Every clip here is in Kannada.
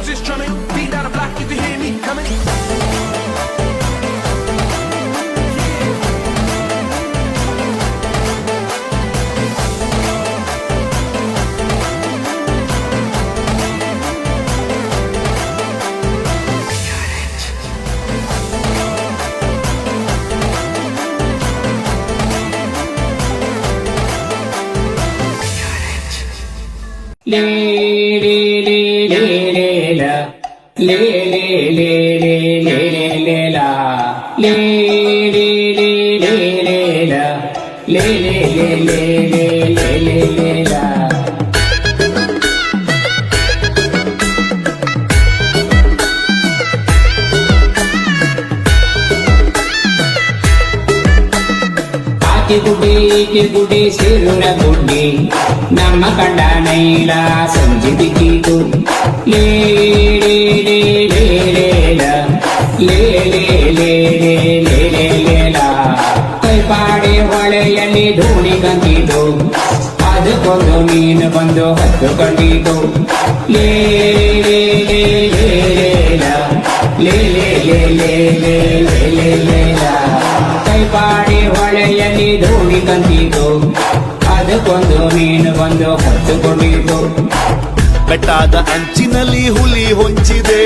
just tryna beat down the block. You can hear me coming. Le le le le le la le le le le le le le la le le le le le la le le le le le le le la ಕಿರ್ಗುಡಿ ಸಿರುಳ ಗುಡ್ಡಿ ನಮ್ಮ ಕಂಡ ನೈಲ ಸಂಜೆ ದಿಕ್ಕಿತು ಲೇ ಲೇ ಲೇ ಲೇ ಲೇಲ ಲೇ ಲೇ ಲೇ ಲೇ ಲೇ ಲೇ ಲೇಲ ಕೈಪಾಡಿ ಹೊಳೆಯಲ್ಲಿ ಧೂಳಿ ಕಂತಿತು ಅದಕ್ಕೊಂದು ಮೀನು ಬಂದು ಹತ್ತು ಕಂಡಿತು ಲೇ ಲೇ ಲೇ ಲೇ ಲೇಲ ಲೇ ಲೇ ಲೇ ಲೇ ಲೇ ಲೇ ಲೇ ಲೇಲ ಕೈಪಾಡಿ ಹೊಳೆಯಲ್ಲಿ ಧೂಳಿ ಕಂತಿತು ಅದಕ್ಕೊಂದು ಮೀನು ಬಂದು ಹೊತ್ತುಕೊಂಡಿತು ಬೆಟ್ಟದ ಅಂಚಿನಲ್ಲಿ ಹುಲಿ ಹೊಂಚಿದೆ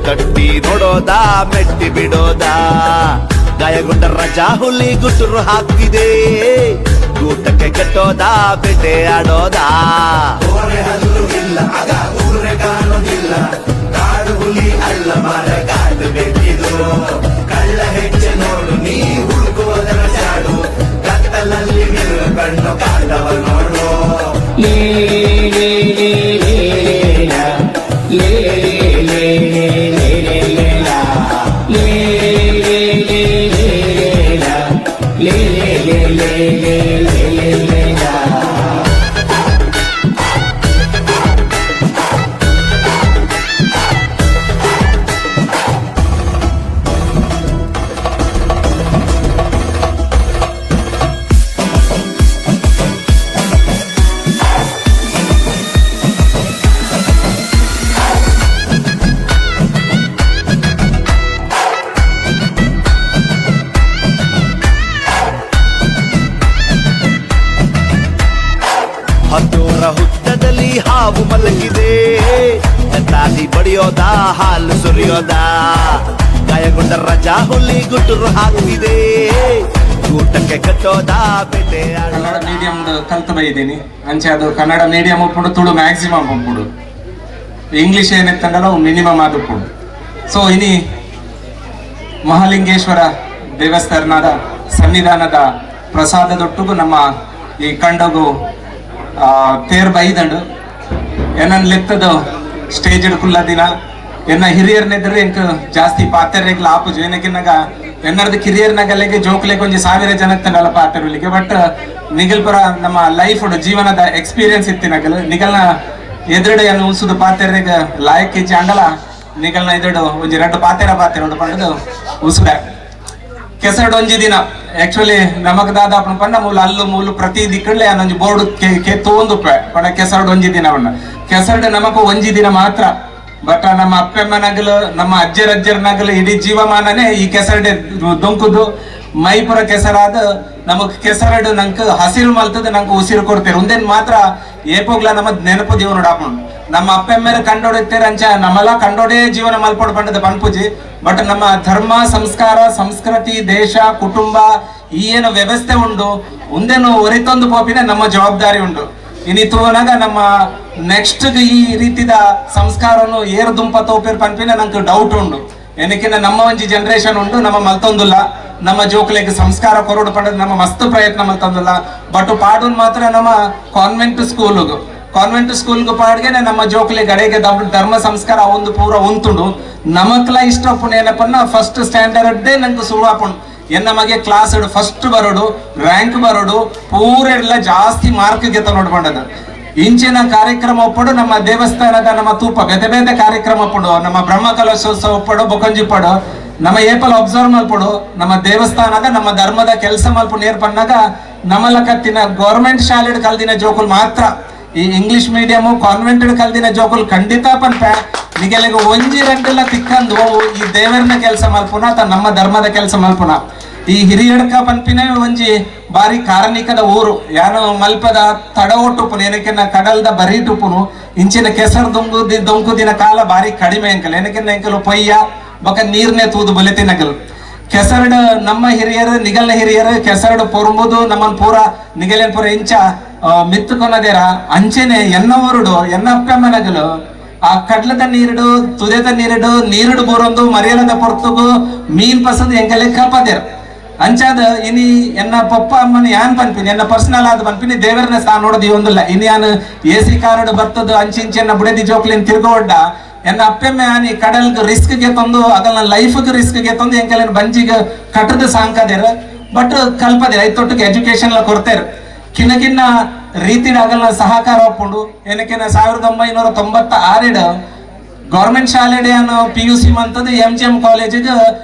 ಕಟ್ಟಿ ನೋಡೋದಾ ಮೆಟ್ಟಿ ಬಿಡೋದಾ ಗಾಯಗೊಂಡ ರಜಾ ಹುಲಿ ಗುಟುರು ಹಾಕಿದೆ ಗೂಟಕ್ಕೆ ಕಟ್ಟೋದಾ ಬೇಟೆ ಆಡೋದಾ ಇಲ್ಲ ಆಗ ಊರೆ ಕಾಣೋದಿಲ್ಲ ಕಾಡು ಹುಲಿ ಅಲ್ಲ ಮರ ಕಾಡು ಬೆಟ್ಟಿದು ಕಳ್ಳ ಹೆಚ್ಚೆ ನೋಡು ನೀ ಹುಡುಕೋದರ ಜಾಡು ಕತ್ತಲಲ್ಲಿ ಮಿರು ಕಣ್ಣು ಕಾಂಡವ ನೋಡು ಲೇ ಲೇ ಲೇ ಲೇ ಲೇಲ ಲೇ ಲೇ ಲೇ ಲೇ ಲೇ ಲೇಲ ಲೇ ಲೇ ಲೇ ಲೇ ಲೇಲ ಲೇ ಲೇ ಲೇ ಲೇ ಲೇ ಲೇ ಲೇಲ ಹತ್ತೂರ ಹುತ್ತದಲ್ಲಿ ಹಾವು ಮಲಗಿದೆ ತಾಲಿ ಬಡಿಯೋದಾ ಹಾಲು ಸುರಿಯೋದಾ ಗಾಯಗೊಂಡ ರಜಾ ಹುಲಿ ಗುಟುರು ಹಾಕಿದೆ ಊಟಕ್ಕೆ ಕಟ್ಟೋದಾ ಬೇಟೆ ಕನ್ನಡ ಮೀಡಿಯಂ ಕಲ್ತು ಬೈದೀನಿ ಅಂಚೆ ಅದು ಕನ್ನಡ ಮೀಡಿಯಂ ಉಪ್ಪುಡು ತುಳು ಮ್ಯಾಕ್ಸಿಮಮ್ ಉಪ್ಪುಡು ಇಂಗ್ಲಿಷ್ ಏನಿತ್ತಂಗಲ್ಲ ಮಿನಿಮಮ್ ಅದು ಉಪ್ಪುಡು ಸೊ ಇನಿ ಮಹಾಲಿಂಗೇಶ್ವರ ದೇವಸ್ಥಾನದ ಸನ್ನಿಧಾನದ ಪ್ರಸಾದದೊಟ್ಟಿಗೂ ನಮ್ಮ ಈ ಕಂಡಗು ತೇರ್ ಬೈದಂಡು ಏನನ್ ಲೆಕ್ಕದು ಸ್ಟೇಜ್ ಕುಲ್ಲ ದಿನ ಎನ್ನ ಹಿರಿಯರ್ನೆದ್ರೆ ಎಂಕ್ ಜಾಸ್ತಿ ಪಾತೆರೆಗ್ಲ ಆಪುಜು ಏನಕ್ಕಿನ್ನಾಗ ಎನ್ನರ್ದು ಕಿರಿಯರ್ನಾಗಲ್ಲಿಗೆ ಜೋಕ್ಲೆಗೆ ಒಂಜಿ 1000 ಜನಕ್ಕಲ್ಲ ಪಾತೆರಲಿಗೆ ಬಟ್ ನಿಗಲ್ಪುರ ನಮ್ಮ ಲೈಫ್ ಜೀವನದ ಎಕ್ಸ್ಪೀರಿಯನ್ಸ್ ಇತ್ತಿನಾಗಲ್ ನಿಗಲ್ನ ಎದುರುಡೆ ಏನು ಉಸುದು ಪಾತೆರೆಗ ಲಾಯಕ್ ಕೆಜಿ ಅಂಡಲ ನಿಗಲ್ನ ಎದುರು ಒಂಜಿ 2 ಪಾತೆರ ಪಂಡದು ಉಸುಡೆ ಕೆಸರಡು ಒಂಜಿ ದಿನ ಆಕ್ಚುಲಿ ನಮಕ್ ದಾದಾಪನ ಪಂಡ ಮೂಲ ಅಲ್ಲು ಮೂಲು ಪ್ರತಿ ದಿಕ್ಕಡ್ಲೆ ಅನ್ನೊಂಜಿ ಬೋರ್ಡ್ ಕೆತ್ತೊಂದು ಪಂಡ ಕೆಸರಡು ಒಂಜಿ ದಿನ ಪಂಡ ಕೆಸರಡು ನಮಕ್ ಒಂಜಿ ದಿನ ಮಾತ್ರ ಬಟ್ ನಮ್ಮ ಅಪ್ಪಮ್ಮನಗಲು ನಮ್ಮ ಅಜ್ಜರ ನಗಲು ಇಡೀ ಜೀವಮಾನನೇ ಈ ಕೆಸರಡೆ ದೊಂಕುದು ಮೈಪುರ ಕೆಸರಾದ ನಮಗ್ ಕೆಸರಡು ನಂಗೆ ಹಸಿರು ಮಲ್ತದ ನಂಗೆ ಉಸಿರು ಕೊಡ್ತೇವೆ ಒಂದೇನ್ ಮಾತ್ರ ಏಪೋಗ್ಲ ನಮ್ಮದ್ ನೆನಪು ಜೀವ ನೋಡಾಪುಂಡು ನಮ್ಮ ಅಪ್ಪೆಮ್ಮೆರ ಕಂಡೋಡುತ್ತೇರೆ ಅಂಚ ನಮ್ಮಲ್ಲ ಕಂಡೋಡೆ ಜೀವನ ಮಲ್ಪಡು ಪಂಡದ ಪನ್ಪುಜಿ ಬಟ್ ನಮ್ಮ ಧರ್ಮ ಸಂಸ್ಕಾರ ಸಂಸ್ಕೃತಿ ದೇಶ ಕುಟುಂಬ ಈ ಏನು ವ್ಯವಸ್ಥೆ ಉಂಡು ಒಂದೇನು ಒರಿತೊಂದು ಪೋಪಿನ ನಮ್ಮ ಜವಾಬ್ದಾರಿ ಉಂಡು ಇನ್ನಿತುವನಾಗ ನಮ್ಮ ನೆಕ್ಸ್ಟ್ ಈ ರೀತಿದ ಸಂಸ್ಕಾರನು ಏರು ದುಂಪ ತೋಪಿರ್ ಪನ್ಪಿನ ನಂಗೆ ಡೌಟ್ ಉಂಡು ಏನಕ್ಕಿಂತ ನಮ್ಮ ಒಂಜಿ ಜನರೇಷನ್ ಉಂಡು ನಮ್ಮ ಮಲ್ತೊಂದುಲ್ಲ ನಮ್ಮ ಜೋಕ್ಲೆಗ್ ಸಂಸ್ಕಾರ ಕೊರಡು ಪಂಡದ ನಮ್ಮ ಮಸ್ತ್ ಪ್ರಯತ್ನ ಮಲ್ತೊಂದುಲ್ಲ ಬಟ್ ಪಾಡುನ್ ಮಾತ್ರ ನಮ್ಮ ಕಾನ್ವೆಂಟ್ ಸ್ಕೂಲ್ಗು ಪಾಡ್ಗೆನೆ ನಮ್ಮ ಜೋಕ್ಲೆ ಗಡೆಗೆ ಧರ್ಮ ಸಂಸ್ಕಾರ ಒಂದು ಪೂರ ಉಂತುಂಡು ನಮಕ್ಲ ಇಷ್ಟಪುಣ ಏನಪ್ಪನ್ನ ಫಸ್ಟ್ ಸ್ಟ್ಯಾಂಡರ್ಡ್ ನಂಗೆ ಸುಳುವಾಪುಂಡು ನಮಗೆ ಕ್ಲಾಸ್ ಫಸ್ಟ್ ಬರೋಡು ರ್ಯಾಂಕ್ ಬರೋಡು ಪೂರ ಎಲ್ಲ ಜಾಸ್ತಿ ಮಾರ್ಕ್ ಗೆತ್ತ ನೋಡ್ಕೊಂಡದ ಇಂಚಿನ ಕಾರ್ಯಕ್ರಮ ಒಪ್ಪಡು ನಮ್ಮ ದೇವಸ್ಥಾನದ ನಮ್ಮ ತೂಪ ಬೇತೆ ಬೇತೆ ಕಾರ್ಯಕ್ರಮ ಒಪ್ಪಡು ನಮ್ಮ ಬ್ರಹ್ಮ ಕಲಶೋತ್ಸವ ಒಪ್ಪಡು ಬೊಕೊಂಜಿ ಪಡು ನಮ್ಮ ಏಪಲ್ ಅಬ್ಸರ್ವ್ ಮಲ್ಪಡು ನಮ್ಮ ದೇವಸ್ಥಾನದ ನಮ್ಮ ಧರ್ಮದ ಕೆಲಸ ಮಲ್ಪು ನೇರ್ ಪನ್ನಾಗ ನಮ್ಮಲ ಕತ್ತಿನ ಗೌರ್ಮೆಂಟ್ ಶಾಲೆಡ್ ಕಲ್ದಿನ ಜೋಕುಲ್ ಮಾತ್ರ ಈ ಇಂಗ್ಲಿಷ್ ಮೀಡಿಯಂ ಕಾನ್ವೆಂಟೆಡ್ ಕಲ್ದಿನ ಜೋಕುಲ್ ಖಂಡಿತ ಪನ್ಪೆ ನಿಗೆಲೆಗೆ ಒಂಜಿ ರೆಡ್ಡೆಲ್ಲ ತಿಕ್ಕಂದು ಈ ದೇವರನ್ನ ಕೆಲಸ ಮಲ್ಪುನ ಅಥವಾ ನಮ್ಮ ಧರ್ಮದ ಕೆಲಸ ಮಲ್ಪುನ. ಈ ಹಿರಿಯಡ್ಕ ಪನ್ಪಿನೇ ಒಂಜಿ ಬಾರಿ ಕಾರಣಿಕದ ಊರು ಯಾನು ಮಲ್ಪದ ತಡ ಒಟ್ಟುಪುನು ಏನಕ್ಕೆನ್ನ ಕಡಲ್ದ ಬರೀಟುಪುನು ಇಂಚಿನ ಕೆಸರು ದೊಂಕುದಿನ ಕಾಲ ಬಾರಿ ಕಡಿಮೆ ಅಂಕಲ್ ಏನಕ್ಕೆನ್ನ ಎಂಕಲು ಪೊಯ್ಯ ಬೊಕ ನೀರ್ನೆ ತೂದು ಬಲೆತಿನಗಲ್ ಕೆಸರಡು ನಮ್ಮ ಹಿರಿಯರು ನಿಗಲ್ನ ಹಿರಿಯರು ಕೆಸರಡು ಪೊರ್ಮುದು ನಮ್ಮನ್ ಪೂರ ನಿಗಲಿನ ಪೂರ ಇಂಚ ಮಿತ್ತುಕೊನದೇರ ಅಂಚೆನೆ ಎನ್ನವರುಡು ಎನ್ನಪ್ಪಮ್ಮನಗಲು ಆ ಕಡ್ಲದ ನೀರುಡು ತುದೆದ ನೀರುಡು ಬೂರೊಂದು ಮರಿಯಲದ ಪೊರ್ತುಗು ಮೀನ್ ಪಸದು ಎಂಕಲೆ ಕಪದೇರ್ ಅಂಚಾದ ಇನಿ ಎನ್ನ ಪಪ್ಪ ಅಮ್ಮನ ಯಾನ್ ಪನ್ಪಿನಿ ಎನ್ನ ಪರ್ಸನಲ್ ಆದ ಪನ್ಪಿನಿ ದೇವರನ್ನ ಸಹ ನೋಡೋದು ಒಂದಿಲ್ಲ ಇನ್ನು ಯಾನು AC ಕಾರಡು ಬರ್ತದ ಅಂಚಿಂಚೆನ್ನ ಬುಡದಿ ಜೋಕ್ಲಿನ್ ತಿರ್ಗೋಡ್ಡ ಎನ್ನ ಅಪ್ಪೆಮ್ಮೆ ಆನಿ ಕಡಲ್ಗೆ ರಿಸ್ಕ್ಗೆ ತಂದು ಆಗಲ್ಲ ಲೈಫ್ಗೆ ರಿಸ್ಕ್ಗೆ ತಂದು ಎಂಕಲಿನ ಬಂಜಿಗೆ ಕಟ್ಟದ ಸಾಂಕದೇರ ಬಟ್ ಕಲ್ಪದೇರ ಐತೊಟ್ಟಿಗೆ ಎಜುಕೇಶನ್ ಕೊಡ್ತೇರ ಕಿನ್ನ ರೀತಿಡ ಆಗಲ್ಲ ಸಹಕಾರ ಒಪ್ಪುಂಡು ಏನಕ್ಕೆ 1996 ಗೌರ್ಮೆಂಟ್ ಶಾಲೆಡೆ PUC ಮಂತದ MGM ಕಾಲೇಜಿಗೆ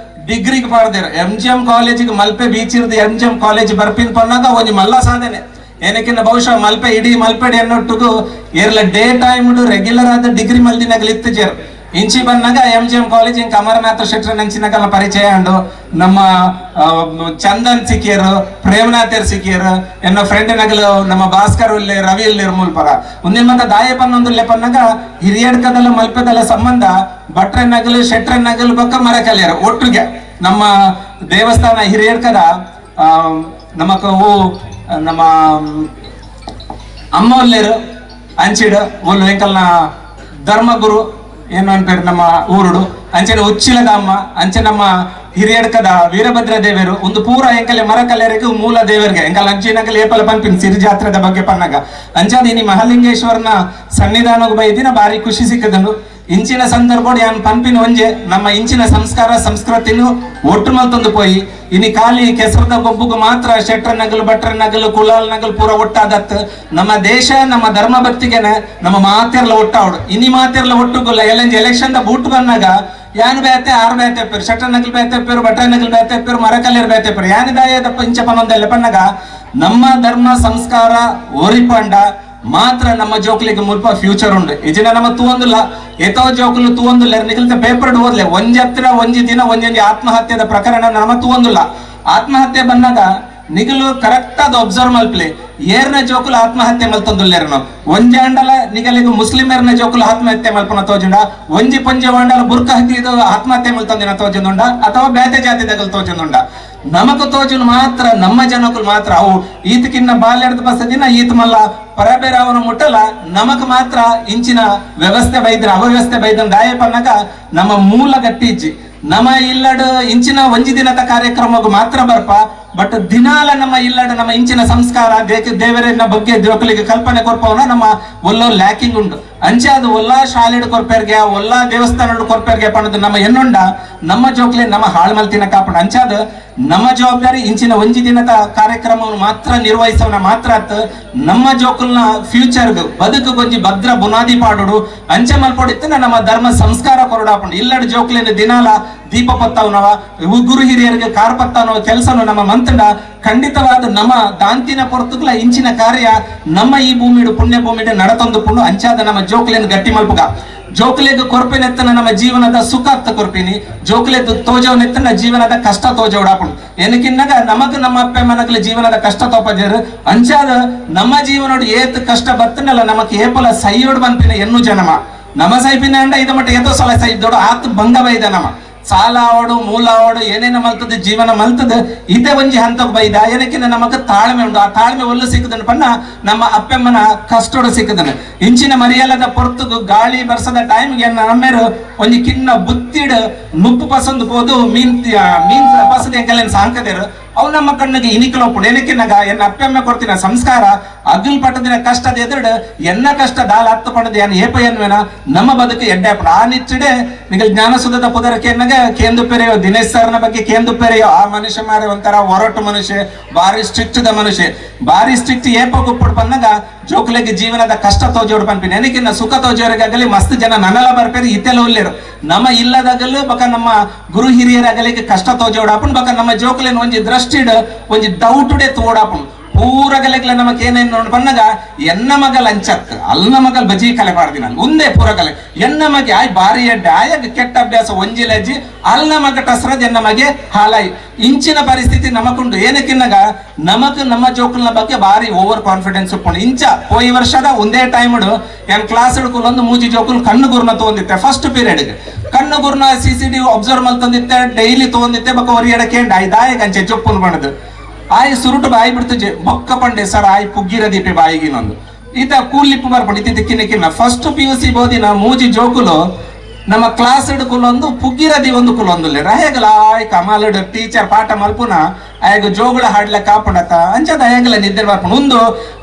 ಡಿಗ್ರಿಗೆ ಪಡೆದೇರು MGM ಕಾಲೇಜಿಗೆ ಮಲ್ಪೆ ಬೀಚ್ ಇರ್ದು MGM ಕಾಲೇಜ್ ಬರ್ಪಿನ್ ಪನ್ನಾಗ ಒಂಜಿ ಮಲ್ಲ ಸಾಧನೆ ಏನಕ್ಕಿನ್ನ ಬಹುಶಃ ಮಲ್ಪೆ ಇಡೀ ಮಲ್ಪೆಡೆ ಎನ್ನೊಟ್ಟಿಗೂ ಏರ್ಲ ಡೇ ಟೈಮ್ ರೆಗ್ಯುಲರ್ ಆದ ಡಿಗ್ರಿ ಮಲ್ದಿನಾಗ ಇತ್ತಿಜೇರು ಇಂಚಿ ಬಂದಾಗ MGM ಕಾಲೇಜ್ ಇಂಕ ಅಮರನಾಥ ಶೆಟ್ಟಿ ನಂಚಿನಾಗಲ್ಲ ಪರಿಚಯ ಉಂಡು ನಮ್ಮ ಚಂದನ್ ಸಿಕ್ಕಿಯರು ಪ್ರೇಮನಾಥರ್ ಸಿಕ್ಕಿಯರು ಎನ್ನ ಫ್ರೆಂಡ್ ನಗಲು ನಮ್ಮ ಭಾಸ್ಕರ್ ಉಲ್ಲೆ ರವಿ ಉಲ್ಲೆ ಮೂಲ್ಪರ ಒಂದಿನ ಮತ್ತ ದಾಯಪನ್ನೊಂದು ಪನ್ನಾಗ ಹಿರಿಯಡ್ಕದಲ್ಲ ಮಲ್ಪೆದಲ್ಲ ಸಂಬಂಧ ಭಟ್ರೆ ನಗಲು ಶೆಟ್ರೆ ನಗಲು ಬಕ್ಕ ಮರಕಲ್ಯರು ಒಟ್ಟಿಗೆ ನಮ್ಮ ದೇವಸ್ಥಾನ ಹಿರಿಯಡ್ಕದ ನಮ್ಮ ಅಮ್ಮ ಒಲ್ಲೇರು ಅಂಚಿಡು ಒಲ್ಲು ಎಂಕಲ್ನ ಧರ್ಮಗುರು ಏನು ಅನ್ಪೇರು ನಮ್ಮ ಊರುಡು ಅಂಚೆನ ಉಚ್ಚಿಲದ ಅಮ್ಮ ಅಂಚೆ ನಮ್ಮ ಹಿರಿಯಡ್ಕದ ವೀರಭದ್ರ ದೇವರು ಒಂದು ಪೂರ ಎಂಕಲೆ ಮರಕಲ್ಯರಿಗೂ ಮೂಲ ದೇವರಿಗೆ ಎಂಕಲ್ ಅಂಚಿನಕಲ್ ಏಪಲ ಪನ್ಪಿನ್ ಸಿರಿ ಜಾತ್ರೆದ ಬಗ್ಗೆ ಪನ್ನಗ ಅಂಚಾದ ಇನಿ ಮಹಾಲಿಂಗೇಶ್ವರನ ಸನ್ನಿಧಾನಕ್ಕೆ ಬೈದಿನ ಬಾರಿ ಖುಷಿ ಸಿಕ್ಕದನು ಇಂಚಿನ ಸಂದರ್ಭ ಯಾನ್ ಪನ್ಪಿನ ಒಂಜೆ ನಮ್ಮ ಇಂಚಿನ ಸಂಸ್ಕಾರ ಸಂಸ್ಕೃತಿನು ಒಟ್ಟು ಮಲ್ತೊಂದು ಪೋಯಿ ಇನಿ ಖಾಲಿ ಕೆಸರದ ಗೊಬ್ಬುಗು ಮಾತ್ರ ಶೆಟ್ರ ನಗಲು ಭಟ್ರ ನಗಲು ಕುಲಾಲ್ ನಗಲು ಪೂರ ಒಟ್ಟಾದತ್ ನಮ್ಮ ದೇಶ ನಮ್ಮ ಧರ್ಮ ಭಕ್ತಿಗೆನೆ ನಮ್ಮ ಮಾತೆರ್ಲ ಒಟ್ಟಾವಡು ಇನಿ ಮಾತೆರ್ಲ ಒಟ್ಟುಗುಲ್ಲ ಎಲ್ಲಂಜಿ ಎಲೆಕ್ಷನ್ ದ ಬೂಟ್ ಬಂದಾಗ ಯಾನ್ ಬೇತೆ ಆರ್ ಬೇತೆ ಪೇರು ಶೆಟ್ರ ನಗಲ್ ಬೇತೆ ಪೇರು ಭಟ್ರ ನಗಲ್ ಬೇತೆ ಪೇರು ಮರಕಲ್ಯರ್ ಬೇತೆ ಪೇರು ಯಾನ್ ದಾಯದ ಇಂಚ ಪನ್ನೊಂದೆಲ್ಲ ಪನ್ನಗ ನಮ್ಮ ಧರ್ಮ ಸಂಸ್ಕಾರ ಓರಿಪಂಡ ಮಾತ್ರ ನಮ್ಮ ಜೋಕ್ಲಿಗೆ ಮುಲ್ಪ ಫ್ಯೂಚರ್ ಉಂಡು ಇಜಿನ ನಮ್ಮ ತೂವೊಂದುಲ್ಲ ಏತೋ ಜೋಕ್ಲು ತೂವೊಂದುಲ್ಲ ನಿಖಿಲ್ತ ಪೇಪರ್ ಓದ್ಲೆ ಒಂಜಿ ದಿನ ಒಂಜೊಂಜಿ ಆತ್ಮಹತ್ಯೆದ ಪ್ರಕರಣ ನಮ್ಮ ತೂವೊಂದುಲ್ಲ ಆತ್ಮಹತ್ಯೆ ಬಂದಾಗ ನಿಗಲು ಕರೆಕ್ಟ್ ಆದ ಒಬ್ಸರ್ವ್ ಮಲ್ಪಲೆ ಏರ್ನ ಜೋಕುಲು ಆತ್ಮಹತ್ಯೆ ಮಲ್ತೊಂದುಲ್ಲೇರ್ನು ಒಂಜಿ ಅಂಡಲ ನಿಗಲಿಗೆ ಮುಸ್ಲಿಮರ್ನ ಜೋಕುಲು ಆತ್ಮಹತ್ಯೆ ಮಲ್ಪನ ತೋಜುಂಡ ಒಂಜಿ ಪೊಂಜಿ ಅಂಡಲ ಬುರ್ಕ ಹತ್ತಿದ ಆತ್ಮಹತ್ಯೆ ಮಲ್ತೊಂದಿನ ತೋಜುಂದುಂಡ ಅಥವಾ ಬೇತೆ ಜಾತಿದಗಲ್ ತೋಜುಂದುಂಡ ನಮಕು ತೋಜುನು ಮಾತ್ರ ನಮ್ಮ ಜನಕುಲು ಮಾತ್ರ ಅವು ಈತಕಿನ್ನ ಬಾಲ್ಯದ ಬಸದಿನ ಈತ ಮಲ್ಲ ಪರಬೇರ ಅವನ ಮುಟ್ಟಲ ನಮಕ್ ಮಾತ್ರ ಇಂಚಿನ ವ್ಯವಸ್ಥೆ ಬೈದ್ರ ಅವ್ಯವಸ್ಥೆ ಬೈದನ್ ದಾಯ ಪನ್ನಗ ನಮ್ಮ ಮೂಲ ಗಟ್ಟಿಜ್ಜಿ ನಮ್ಮ ಇಲ್ಲಡು ಇಂಚಿನ ಒಂಜಿ ದಿನದ ಕಾರ್ಯಕ್ರಮಗೂ ಮಾತ್ರ ಬರ್ಪ ಬಟ್ ದಿನಾಲ ನಮ್ಮ ಇಲ್ಲಡು ನಮ್ಮ ಇಂಚಿನ ಸಂಸ್ಕಾರ ದೇವರಿನ ಬಗ್ಗೆ ಜೋಕಲಿಗೆ ಕಲ್ಪನೆ ಕೊರ್ಪವನ ನಮ್ಮ ಒಲ್ಲೋ ಲ್ಯಾಕಿಂಗ್ ಉಂಟು ಅಂಚೆ ಅದು ಒಲ್ಲಾ ಶಾಲೆಡು ಕೊರ್ಪೇರ್ಗೆ ಒಲ್ಲಾ ದೇವಸ್ಥಾನಡು ಕೊರ್ಪೇರ್ಗೆ ಪಣದು ನಮ್ಮ ಎನ್ನುಂಡ ನಮ್ಮ ಜೋಕ್ಲೆ ನಮ್ಮ ಹಾಳು ಮಲ್ತಿನ ಕಾಪಣ ಅಂಚಾದ ನಮ್ಮ ಜವಾಬ್ದಾರಿ ಇಂಚಿನ ಒಂಜಿ ದಿನದ ಕಾರ್ಯಕ್ರಮವನ್ನು ಮಾತ್ರ ನಿರ್ವಹಿಸೋನ ಮಾತ್ರ ನಮ್ಮ ಜೋಕುಲ್ನ ಫ್ಯೂಚರ್ಗ್ ಬದುಕು ಗೊಂಜಿ ಭದ್ರ ಬುನಾದಿ ಪಾಡೋಡು ಅಂಚೆ ಮಲ್ಪೊಡಿತ್ತನ ನಮ್ಮ ಧರ್ಮ ಸಂಸ್ಕಾರ ಕೊರಡಾಪುಂಡು ಇಲ್ಲಡ್ ಜೋಕ್ಲಿನ ದಿನಾಲ ದೀಪ ಪತ್ತವನವ ಗುರು ಹಿರಿಯರಿಗೆ ಕಾರ್ ಪತ್ತವನವ ಕೆಲಸನು ನಮ್ಮ ಮಂತಡ ಖಂಡಿತವಾದ ನಮ್ಮ ದಾಂತಿನ ಪೊರ್ತುಗ್ಲ ಇಂಚಿನ ಕಾರ್ಯ ನಮ್ಮ ಈ ಭೂಮಿಡು ಪುಣ್ಯ ಭೂಮಿಡು ನಡತೊಂದು ಪುಂಡು ಅಂಚಾದ ನಮ್ಮ ಜೋಕ್ಲಿನ ಗಟ್ಟಿ ಮಲ್ಪುಗ ಜೋಕ್ಲೆಗ್ ಕೊರ್ಪಿನೆತ್ತನ ನಮ್ಮ ಜೀವನದ ಸುಖ ಅತ್ತ ಕೊರ್ಪಿನಿ ಜೋಕ್ಲೆದ್ ತೋಜವನೆತ್ತನ ಜೀವನದ ಕಷ್ಟ ತೋಜವಡಾಪುಂಡು ಏನಕ್ಕಿನ್ನಾಗ ನಮಗ್ ನಮ್ಮ ಅಪ್ಪ ಮನಗ್ಲ ಜೀವನದ ಕಷ್ಟ ತೋಪಜರು ಅಂಚಾದ ನಮ್ಮ ಜೀವನೋಡು ಏತ್ ಕಷ್ಟ ಬತ್ತನಲ್ಲ ನಮಕ್ ಏಪಲ ಸೈಯೋಡ್ ಬಂಪಿನ ಎನ್ನು ಜನಮ ನಮ್ಮ ಸೈಪಿನ ಅಂಡ ಇದ ಮಟ್ಟ ಏತೋ ಸಲ ಸೈದೋಡು ಆತ್ ಭಂಗ ಬೈದ ನಮ್ಮ ಸಾಲ ಆವಡು ಮೂಲ ಆವಡು ಏನೇನ ಮಲ್ತದ ಜೀವನ ಮಲ್ತದ ಇದೇ ಒಂಜಿ ಹಂತಕ್ ಬೈದ ಏನಕ್ಕಿನ ನಮಗ ತಾಳ್ಮೆ ಉಂಟು ಆ ತಾಳ್ಮೆ ಒಲ್ಲು ಸಿಕ್ಕದನ್ ಪನ್ನ ನಮ್ಮ ಅಪ್ಪೆಮ್ಮನ ಕಷ್ಟೋಡು ಸಿಕ್ಕದನ್ ಇಂಚಿನ ಮರಿಯಲದ ಪೊರ್ತುಗು ಗಾಳಿ ಬರ್ಸದ ಟೈಮ್ಗೆ ನಮ್ಮೇರು ಒಂಜಿ ಕಿನ್ನ ಬುತ್ತಿಡ್ ನುಪ್ಪು ಪಸಂದು ಪೋದು ಮೀನ್ ಪಸದ ಎಂಕಲೇನ್ ಸಾಂಕದೇರು ಅವು ನಮ್ಮ ಕಣ್ಣಿಗೆ ಇನಿಕಲೋಪುಡು ಏನಕ್ಕಿನಾಗ ಎನ್ನ ಅಪ್ಪೆಮ್ಮೆ ಕೊಡ್ತಿನ ಸಂಸ್ಕಾರ ಅಗಲ್ ಪಟ್ಟದಿನ ಕಷ್ಟದ ಎದುರು ಎನ್ನ ಕಷ್ಟ ದಾಲ ಹತ್ತು ಪಣದ ಏನ್ ಏಪ ಏನ್ವೇನ ನಮ್ಮ ಬದುಕು ಎಡ್ಡಾಪುಡು ಆ ನಿಟ್ಟಿಡೆ ನಿಗಲ್ ಜ್ಞಾನಸುಧದ ಪುದರಕ್ಕೆ ಎನ್ನಗ ಕೇಂದು ಪೆರೆಯೋ ದಿನೇಶ್ ಸರ್ನ ಬಗ್ಗೆ ಕೇಂದು ಪೆರೆಯೋ ಆ ಮನುಷ್ಯ ಮಾರೆ ಒಂಥರ ಒರಟು ಮನುಷ್ಯ ಬಾರಿ ಸ್ಟ್ರಿಕ್ಟ್ ದ ಮನುಷ್ಯ ಬಾರಿ ಸ್ಟ್ರಿಕ್ಟ್ ಏಪ ಗುಪ್ಪುಡು ಬಂದಾಗ ಜೋಕ್ಲೆಗೆ ಜೀವನದ ಕಷ್ಟ ತೋಜೋಡು ಪನ್ಪಿನ ಏನಕ್ಕಿನ್ನ ಸುಖ ತೋಜೋರಿಗಾಗಲಿ ಮಸ್ತ್ ಜನ ನನ್ನಲ ಬರ್ಪೇರಿ ಇತ್ತೆಲ್ಲ ಒಲ್ಲೇರು ನಮ್ಮ ಇಲ್ಲದಾಗಲು ಬಕ ನಮ್ಮ ಗುರು ಹಿರಿಯರಾಗಲಿಗೆ ಕಷ್ಟ ತೋಜೋಡಾಪುಂಡು ಬಕ ನಮ್ಮ ಜೋಕ್ಲೇನ್ ಒಂಜಿ ದೃಷ್ಟಿಡ್ ಒಂಜಿ ದೌಟುಡೆ ತೋಡಾಪುಂಡು ಪೂರಗಲೆಗ್ಲ ನಮಕ್ ಏನೇನು ನೋಡಿ ಬಂದಾಗ ಎನ್ನ ಮಗಲ್ ಅಂಚಕ್ ಅಲ್ನ ಮಗಲ್ ಬಜಿ ಕಲೆ ಪಾಡ್ದಿನ ಒಂದೇ ಪೂರಗಲೆ ಎನ್ನ ಮಗೆ ಆಯ್ ಬಾರಿ ಎಡ್ಡೆ ಆಯಾಗ ಕೆಟ್ಟ ಅಭ್ಯಾಸ ಒಂಜಿಲಜ್ಜಿ ಅಲ್ನ ಮಗ ಟಸ್ರದ್ ಎನ್ನ ಮಗೆ ಹಾಲಾಯಿ ಇಂಚಿನ ಪರಿಸ್ಥಿತಿ ನಮಕುಂಡು ಏನಕ್ಕಿನ್ನಾಗ ನಮಕ್ ನಮ್ಮ ಜೋಕಲ್ನ ಬಗ್ಗೆ ಬಾರಿ ಓವರ್ ಕಾನ್ಫಿಡೆನ್ಸ್ ಉಪ್ಪುಂಡು ಇಂಚ ಹೋಯಿ ವರ್ಷದ ಒಂದೇ ಟೈಮ್ ಏನ್ ಕ್ಲಾಸ್ ಹಿಡ್ಕೊಂಡು ಮೂಜಿ ಜೋಕುಲ್ ಕಣ್ಣು ಗುರ್ನ ತಗೊಂಡಿತ್ತೆ ಫಸ್ಟ್ ಪೀರಿಯಡ್ ಕಣ್ಣು ಗುರ್ನ CCD ಅಬ್ಸರ್ವ್ ಮಲ್ತಂದಿತ್ತೆ ಡೈಲಿ ತಗೊಂಡಿತ್ತೆ ಬಕ್ಕ ಒರಿಯಡಕ್ಕೆ ದಾಯ ಗಂಚೆ ಚೊಪ್ಪುನ್ ಬಣದು ಆಯ್ ಸುರುಟು ಬಾಯಿ ಬಿಡ್ತು ಬೊಕ್ಕ ಪಂಡೆ ಸರ್ ಆಯ್ ಪುಗ್ಗಿರ ದೀಪೆ ಬಾಯಿಗಿನೊಂದು ಈತ ಕೂಲಿಪ್ಪು ಬರ್ಪಂಡು ಇತ್ತ ದಿಕ್ಕಿನ ಫಸ್ಟ್ PUC ಬೋದಿನ ಮೂಜಿ ಜೋಕುಲು ನಮ್ಮ ಕ್ಲಾಸ್ ಕುಲೊಂದು ಪುಗ್ಗಿರದಿ ಒಂದು ಕುಲೊಂದು ಹೇಗಲ ಆಯ್ ಕಮಾಲಡ್ ಟೀಚರ್ ಪಾಠ ಮಲ್ಪುನ ಆಯ್ಗ ಜೋಗುಳ ಹಾಡ್ಲ ಕಾಪುಂಡತ ಅಂಚದ ಹೇಗಲ ನಿದ್ದೆ ಬರ್ಪುಂಡು ಒಂದು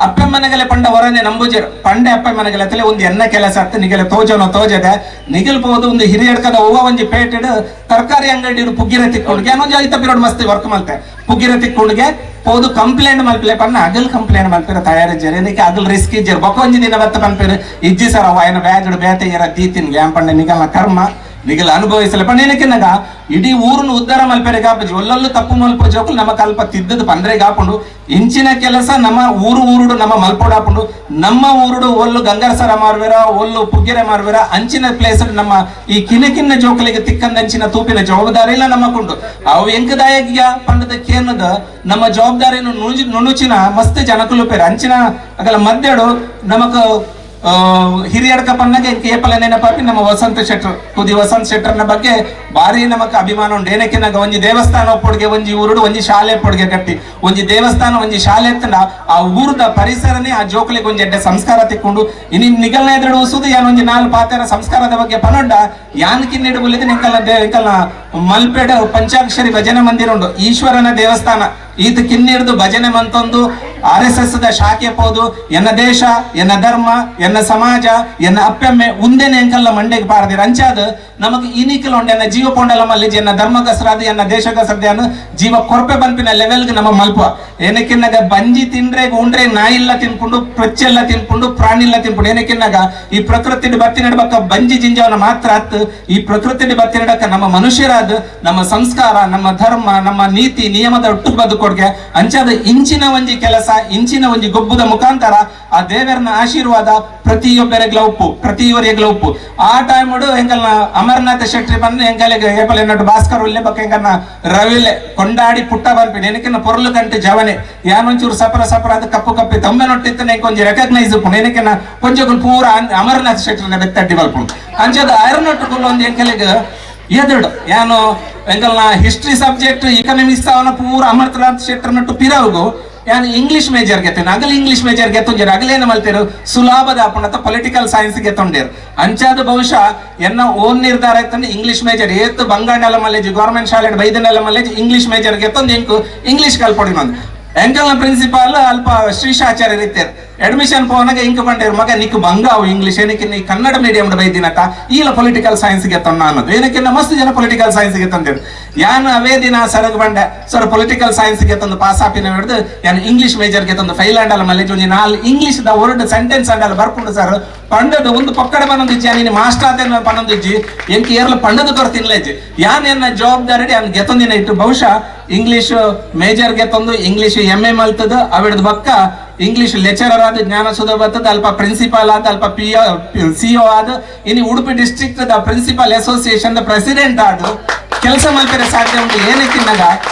ಅಪ್ಪೆ ಮನೆಗಲೆ ಪಂಡ ಹೊರನೆ ನಂಬುಜರ್ ಪಂಡೆ ಅಪ್ಪೆ ಮನೆಗಲೆ ತಲೆ ಒಂದು ಎನ್ನ ಕೆಲಸ ಅತ್ತ ನಿಗಲೆ ತೋಜನೋ ತೋಜದೆ ನಿಗಲ್ಪೋದು ಒಂದು ಹಿರಿಯಡ್ಕದ ಹೂವ ಒಂಜಿ ಪೇಟೆಡ್ ತರಕಾರಿ ಅಂಗಡಿ ಪುಗ್ಗಿರ ತಿಕ್ಕೊಂಡ್ಗೆ ಏನೊಂದು ಐತ ಪಿರಿಯಡ್ ಮಸ್ತಿ ವರ್ಕ್ ಮಲ್ತೆ ಪುಗ್ಗಿರ ತಿಕ್ಕೊಂಡ್ಗೆ ಹೋದು ಕಂಪ್ಲೇಂಟ್ ಮಲ್ಪಲೆ ಪನ್ನ ಅಗಲ್ ಕಂಪ್ಲೇಂಟ್ ಮಲ್ಪಿರ ತಯಾರಿಜ್ಜರ್ ಏನಕ್ಕೆ ಅಗಲ್ ರಿಸ್ಕ್ ಇಜ್ಜರ್ ಬೊಕೊಂಜಿ ದಿನ ಬತ್ತ ಪನ್ಪಿರ ಇಜ್ಜಿ ಸರ್ ಅವ ಏನ ಬ್ಯಾಗ್ ಬೇತೆ ಇರ ದೀತಿನ್ಗೆ ಏನ್ ಪಂಡ ನಿಗಲ್ನ ಕರ್ಮ ನಿಗಲ್ ಅನುಭವಿಸಲ್ಲ ಪಂಡ ಏನಕ್ಕೆನಾಗ ಇಡೀ ಊರನ್ನು ಉದ್ಧಾರ ಮಲ್ಪೆರೆ ಗಾಪಜಿ ಒಲ್ಲೊಲ್ಲು ತಪ್ಪು ಮಲ್ಪ ಜೋಕುಲು ನಮ್ಮ ಕಲ್ಪ ತಿದ್ದದು ಪಂದ್ರೆ ಗಾಪುಂಡು ಇಂಚಿನ ಕೆಲಸ ನಮ್ಮ ಊರುಡು ನಮ್ಮ ಮಲ್ಪೋಡಾಪುಂಡು ನಮ್ಮ ಊರುಡು ಒಲ್ಲು ಗಂಗರಸರ ಮಾರ್ವೇರ ಒಲ್ಲು ಪುಗ್ಗೆರೆ ಮಾರ್ವೇರ ಅಂಚಿನ ಪ್ಲೇಸ್ ನಮ್ಮ ಈ ಕಿನ್ನ ಜೋಕಲಿಗೆ ತಿಕ್ಕಂದಂಚಿನ ತೂಪಿನ ಜವಾಬ್ದಾರಿ ಇಲ್ಲ ನಮ್ಮಕುಂಡು ಅವು ಎಂಕದಾಯಗಿಯ ಪಂಡದ ಕೇನದ ನಮ್ಮ ಜವಾಬ್ದಾರಿಯನ್ನು ನುಣುಚಿನ ಮಸ್ತ್ ಜನಕುಲು ಪೇರ ಅಂಚಿನ ಅಗಲ ಮಧ್ಯಡು ನಮಕ ಹಿರಿಯಡ್ಕ ಪನ್ನಗೆ ಕೇಪಲ ನೆನಪಾಪಿ ನಮ್ಮ ವಸಂತ ಶೆಟ್ಟರ್ ಕುದಿ ವಸಂತ ಶೆಟ್ಟರ್ನ ಬಗ್ಗೆ ಬಾರಿ ನಮಕ್ ಅಭಿಮಾನ ಉಂಟು ಏನಕ್ಕೆನಾಗ ಒಂಜಿ ದೇವಸ್ಥಾನ ಒಪ್ಪೊಡ್ಗೆ ಒಂಜಿ ಊರುಡು ಒಂಜಿ ಶಾಲೆ ಪೊಡ್ಗೆ ಕಟ್ಟಿ ಒಂಜಿ ದೇವಸ್ಥಾನ ಒಂಜಿ ಶಾಲೆ ಎತ್ತಂಡ ಆ ಊರದ ಪರಿಸರನೇ ಆ ಜೋಕಲಿಗೆ ಒಂಜಿ ಎಡ್ಡೆ ಸಂಸ್ಕಾರ ತಿಕ್ಕೊಂಡು ಇನ್ನು ನಿಗಲ್ನ ಎದುರು ಉಸುದು ಯಾನೊಂಜಿ ನಾಲ್ ಪಾತೆರ ಸಂಸ್ಕಾರದ ಬಗ್ಗೆ ಪನೊಡ್ಡ ಯಾನ್ ಕಿನ್ನಿಡು ಬುಲಿದೆ ನಿಂಕಲ್ಲ ಮಲ್ಪೇಡ ಪಂಚಾಕ್ಷರಿ ಭಜನೆ ಮಂದಿರ ಉಂಡು ಈಶ್ವರನ ದೇವಸ್ಥಾನ ಈತ ಕಿನ್ನಿಡ್ದು ಭಜನೆ ಮಂತೊಂದು RSS ದ ಶಾಖೆ ಪೋದು ಎನ್ನ ದೇಶ ಎನ್ನ ಧರ್ಮ ಎನ್ನ ಸಮಾಜ ಎನ್ನ ಅಪ್ಪೆಮ್ಮೆ ಉಂದೆನೆ ಎಂಕಲ್ಲ ಮಂಡೆಗೆ ಪಾರದಿರ ಅಂಚಾದ ನಮಗ್ ಇನಿಕಲ್ ಉಂಡು ಎನ್ನ ಜೀವ ಪೊಂಡಲ ಮಲ್ಲಿಜಿ ಎನ್ನ ಧರ್ಮ ಗಸರಾದ ಎನ್ನ ದೇಶ ಗಸರದ್ಯಾನು ಜೀವ ಕೊರ್ಪೆ ಬಂಪಿನ ಲೆವೆಲ್ಗೆ ನಮ್ಮ ಮಲ್ಪ ಏನಕ್ಕಿನ್ನಾಗ ಬಂಜಿ ತಿಂದ್ರೆ ಉಂಡ್ರೆ ನಾಯಿಲ್ಲ ತಿನ್ಕೊಂಡು ಪ್ರಚ್ಚೆಲ್ಲ ತಿನ್ಕೊಂಡು ಪ್ರಾಣಿಲ್ಲ ತಿನ್ಕೊಂಡು ಏನಕ್ಕಿನ್ನಾಗ ಈ ಪ್ರಕೃತಿ ಬತ್ತಿ ನಡ್ಬಕ್ಕ ಬಂಜಿ ಜಿಂಜವನ ಮಾತ್ರ ಹತ್ತು ಈ ಪ್ರಕೃತಿ ಬತ್ತಿ ನಡಕ ನಮ್ಮ ಮನುಷ್ಯರಾದ ನಮ್ಮ ಸಂಸ್ಕಾರ ನಮ್ಮ ಧರ್ಮ ನಮ್ಮ ನೀತಿ ನಿಯಮದ ಒಟ್ಟು ಬದುಕೊಡ್ಗೆ ಅಂಚಾದ ಇಂಚಿನ ಒಂಜಿ ಕೆಲಸ ಇಂಚಿನ ಒಂಜಿ ಗೊಬ್ಬುದ ಮುಖಾಂತರ ಆ ದೇವರನ ಆಶೀರ್ವಾದ ಪ್ರತಿಯೊಬ್ಬರಿಗ್ಲ ಉಪ್ಪು ಪ್ರತಿಯವರಿಗ್ಲ ಉಪ್ಪು ಆ ಟೈಮ್ ಎಂಕಲ್ನ ಅಮರನಾಥ ಶೆಟ್ಟಿ ಬಂದು ಎಂಕಲಿಗೆ ಏಪಲ್ ಎನ್ನಟ್ಟು ಭಾಸ್ಕರ್ ಉಲ್ಲೆ ಬಕ್ಕ ಎಂಕನ್ನ ರವಿಲೆ ಕೊಂಡಾಡಿ ಪುಟ್ಟ ಬರ್ಪಿನ ಏನಕ್ಕಿನ್ನ ಪೊರ್ಲು ಕಂಟು ಜವನೆ ಯಾನೊಂಚೂರು ಸಪರ ಅದು ಕಪ್ಪು ಕಪ್ಪಿ ತಮ್ಮೆ ನೊಟ್ಟಿತ್ತನೆ ಕೊಂಚ ರೆಕಗ್ನೈಸ್ ಉಪ್ಪು ಏನಕ್ಕಿನ್ನ ಕೊಂಚ ಪೂರ ಅಮರನಾಥ ಶೆಟ್ಟಿನ ಬೆತ್ತಡ್ಡಿ ಬರ್ಪುಂಡು ಅಂಚದ ಐರನೊಟ್ಟುಗಳು ಒಂದು ಎಂಕಲಿಗೆ ಎದುರು ಏನು ಎಂಕಲ್ನ ಹಿಸ್ಟ್ರಿ ಸಬ್ಜೆಕ್ಟ್ ಇಕನಾಮಿಕ್ಸ್ ಅವನ ಪೂರ ಅಮರನಾಥ ಶೆಟ್ಟರ್ ನಟ್ಟು ಪಿರವುಗು ಯಾನ್ ಇಂಗ್ಲಿಷ್ ಮೇಜರ್ ಗೆತ್ತೇನೆ ಅಗಲ್ ಇಂಗ್ಲಿಷ್ ಮೇಜರ್ ಗೆತ್ತೊಂಜೇರು ಅಗಲೇನು ಮಲ್ತೇರು ಸುಲಭದ ಅಪುಣತ ಪೊಲಿಟಿಕಲ್ ಸೈನ್ಸ್ ಗೆತ್ತೊಂಡೇರು ಅಂಚಾದ ಬಹುಶಃ ಎನ್ನ ಓನ್ ನಿರ್ಧಾರ ಇತ್ತಂದ್ರೆ ಇಂಗ್ಲಿಷ್ ಮೇಜರ್ ಏತ್ ಬಂಗಾಂಡಲ ಮಲ್ಲೇಜ್ ಗೌರ್ಮೆಂಟ್ ಶಾಲೆ ಬೈದನೆಲ್ಲ ಮಲ್ಲೇಜ್ ಇಂಗ್ಲಿಷ್ ಮೇಜರ್ ಗೆತ್ತೊಂದು ಎಂಕು ಇಂಗ್ಲಿಷ್ ಕಲ್ಪೊಡಿ ನಂದು ಎಂಕಲ್ನ ಪ್ರಿನ್ಸಿಪಾಲ್ ಅಲ್ಪ ಶ್ರೀಶಾಚಾರ್ಯರು ಇತ್ತೇರು ಅಡ್ಮಿಷನ್ ಪೋನಾಗ ಇಂಕ ಬಂಡೇರು ಮಗ ನಿಕ್ ಬಂಗಾವು ಇಂಗ್ಲಿಷ್ ಏನಕ್ಕೆ ನೀ ಕನ್ನಡ ಮೀಡಿಯಂ ಬೈದಿನಕ ಈಲ ಪೊಲಿಟಿಕಲ್ ಸೈನ್ಸ್ ಗೆತ್ತೊಂಡ ಅನ್ನೋದು ಏನಕ್ಕೆ ಮಸ್ತ್ ಜನ ಪೊಲಿಟಿಕಲ್ ಸೈನ್ಸ್ ಗೆತ್ತಂದೇರು ಯಾನ್ ಅವೇ ದಿನ ಸರಗ್ ಬಂಡೆ ಸರ್ ಪೊಲಿಟಿಕಲ್ ಸೈನ್ಸ್ ಗೆತ್ತೊಂದು ಪಾಸ್ ಆಪಿನ ಹಿಡಿದು ಯಾನ್ ಇಂಗ್ಲಿಷ್ ಮೇಜರ್ ಗೆತ್ತೊಂದು ಫೈಲ್ ಅಂಡಲ್ಲ ಮಲ್ಲೇಜ್ ಒಂಜಿ ನಾಲ್ ಇಂಗ್ಲಿಷ್ ದ ವರ್ಡ್ ಸೆಂಟೆನ್ಸ್ ಅಂಡಲ್ಲ ಬರ್ಪುಂಡು ಸರ್ ಪಂಡದ ಒಂದು ಪಕ್ಕಡೆ ಪನ್ನೊಂದಿಜ್ಜಿ ನೀನು ಮಾಸ್ಟರ್ ಆದ ಪನ್ನೊಂದಿಜ್ಜಿ ಎಂಕಿ ಏರ್ಲ ಪಂಡದ ಕೊರತಿನ್ಲೇಜ್ ಯಾನ್ ಎನ್ನ ಜವಾಬ್ದಾರಿ ಯಾನ್ ಗೆತ್ತೊಂದಿನ ಇಟ್ಟು ಬಹುಶಃ ಇಂಗ್ಲಿಷ್ ಮೇಜರ್ ಗೆತ್ತೊಂದು ಇಂಗ್ಲಿಷ್ MA ಮಲ್ತದ ಅವಿಡ್ದ ಬಕ್ಕ ಇಂಗ್ಲಿಷ್ ಲೆಕ್ಚರರ್ ಆದ ಜ್ಞಾನಸುಧ ಬರ್ತದ ಅಲ್ಪ ಪ್ರಿನ್ಸಿಪಾಲ್ ಆದ ಅಲ್ಪ CO ಆದ ಇನ್ನು Udupi district the principal association the president ಆದ ಕೆಲಸ ಮಲ್ಪರೆ ಸಾಧ್ಯ ಉಂಟು ಏನಕ್ಕಿನ್ನಾಗ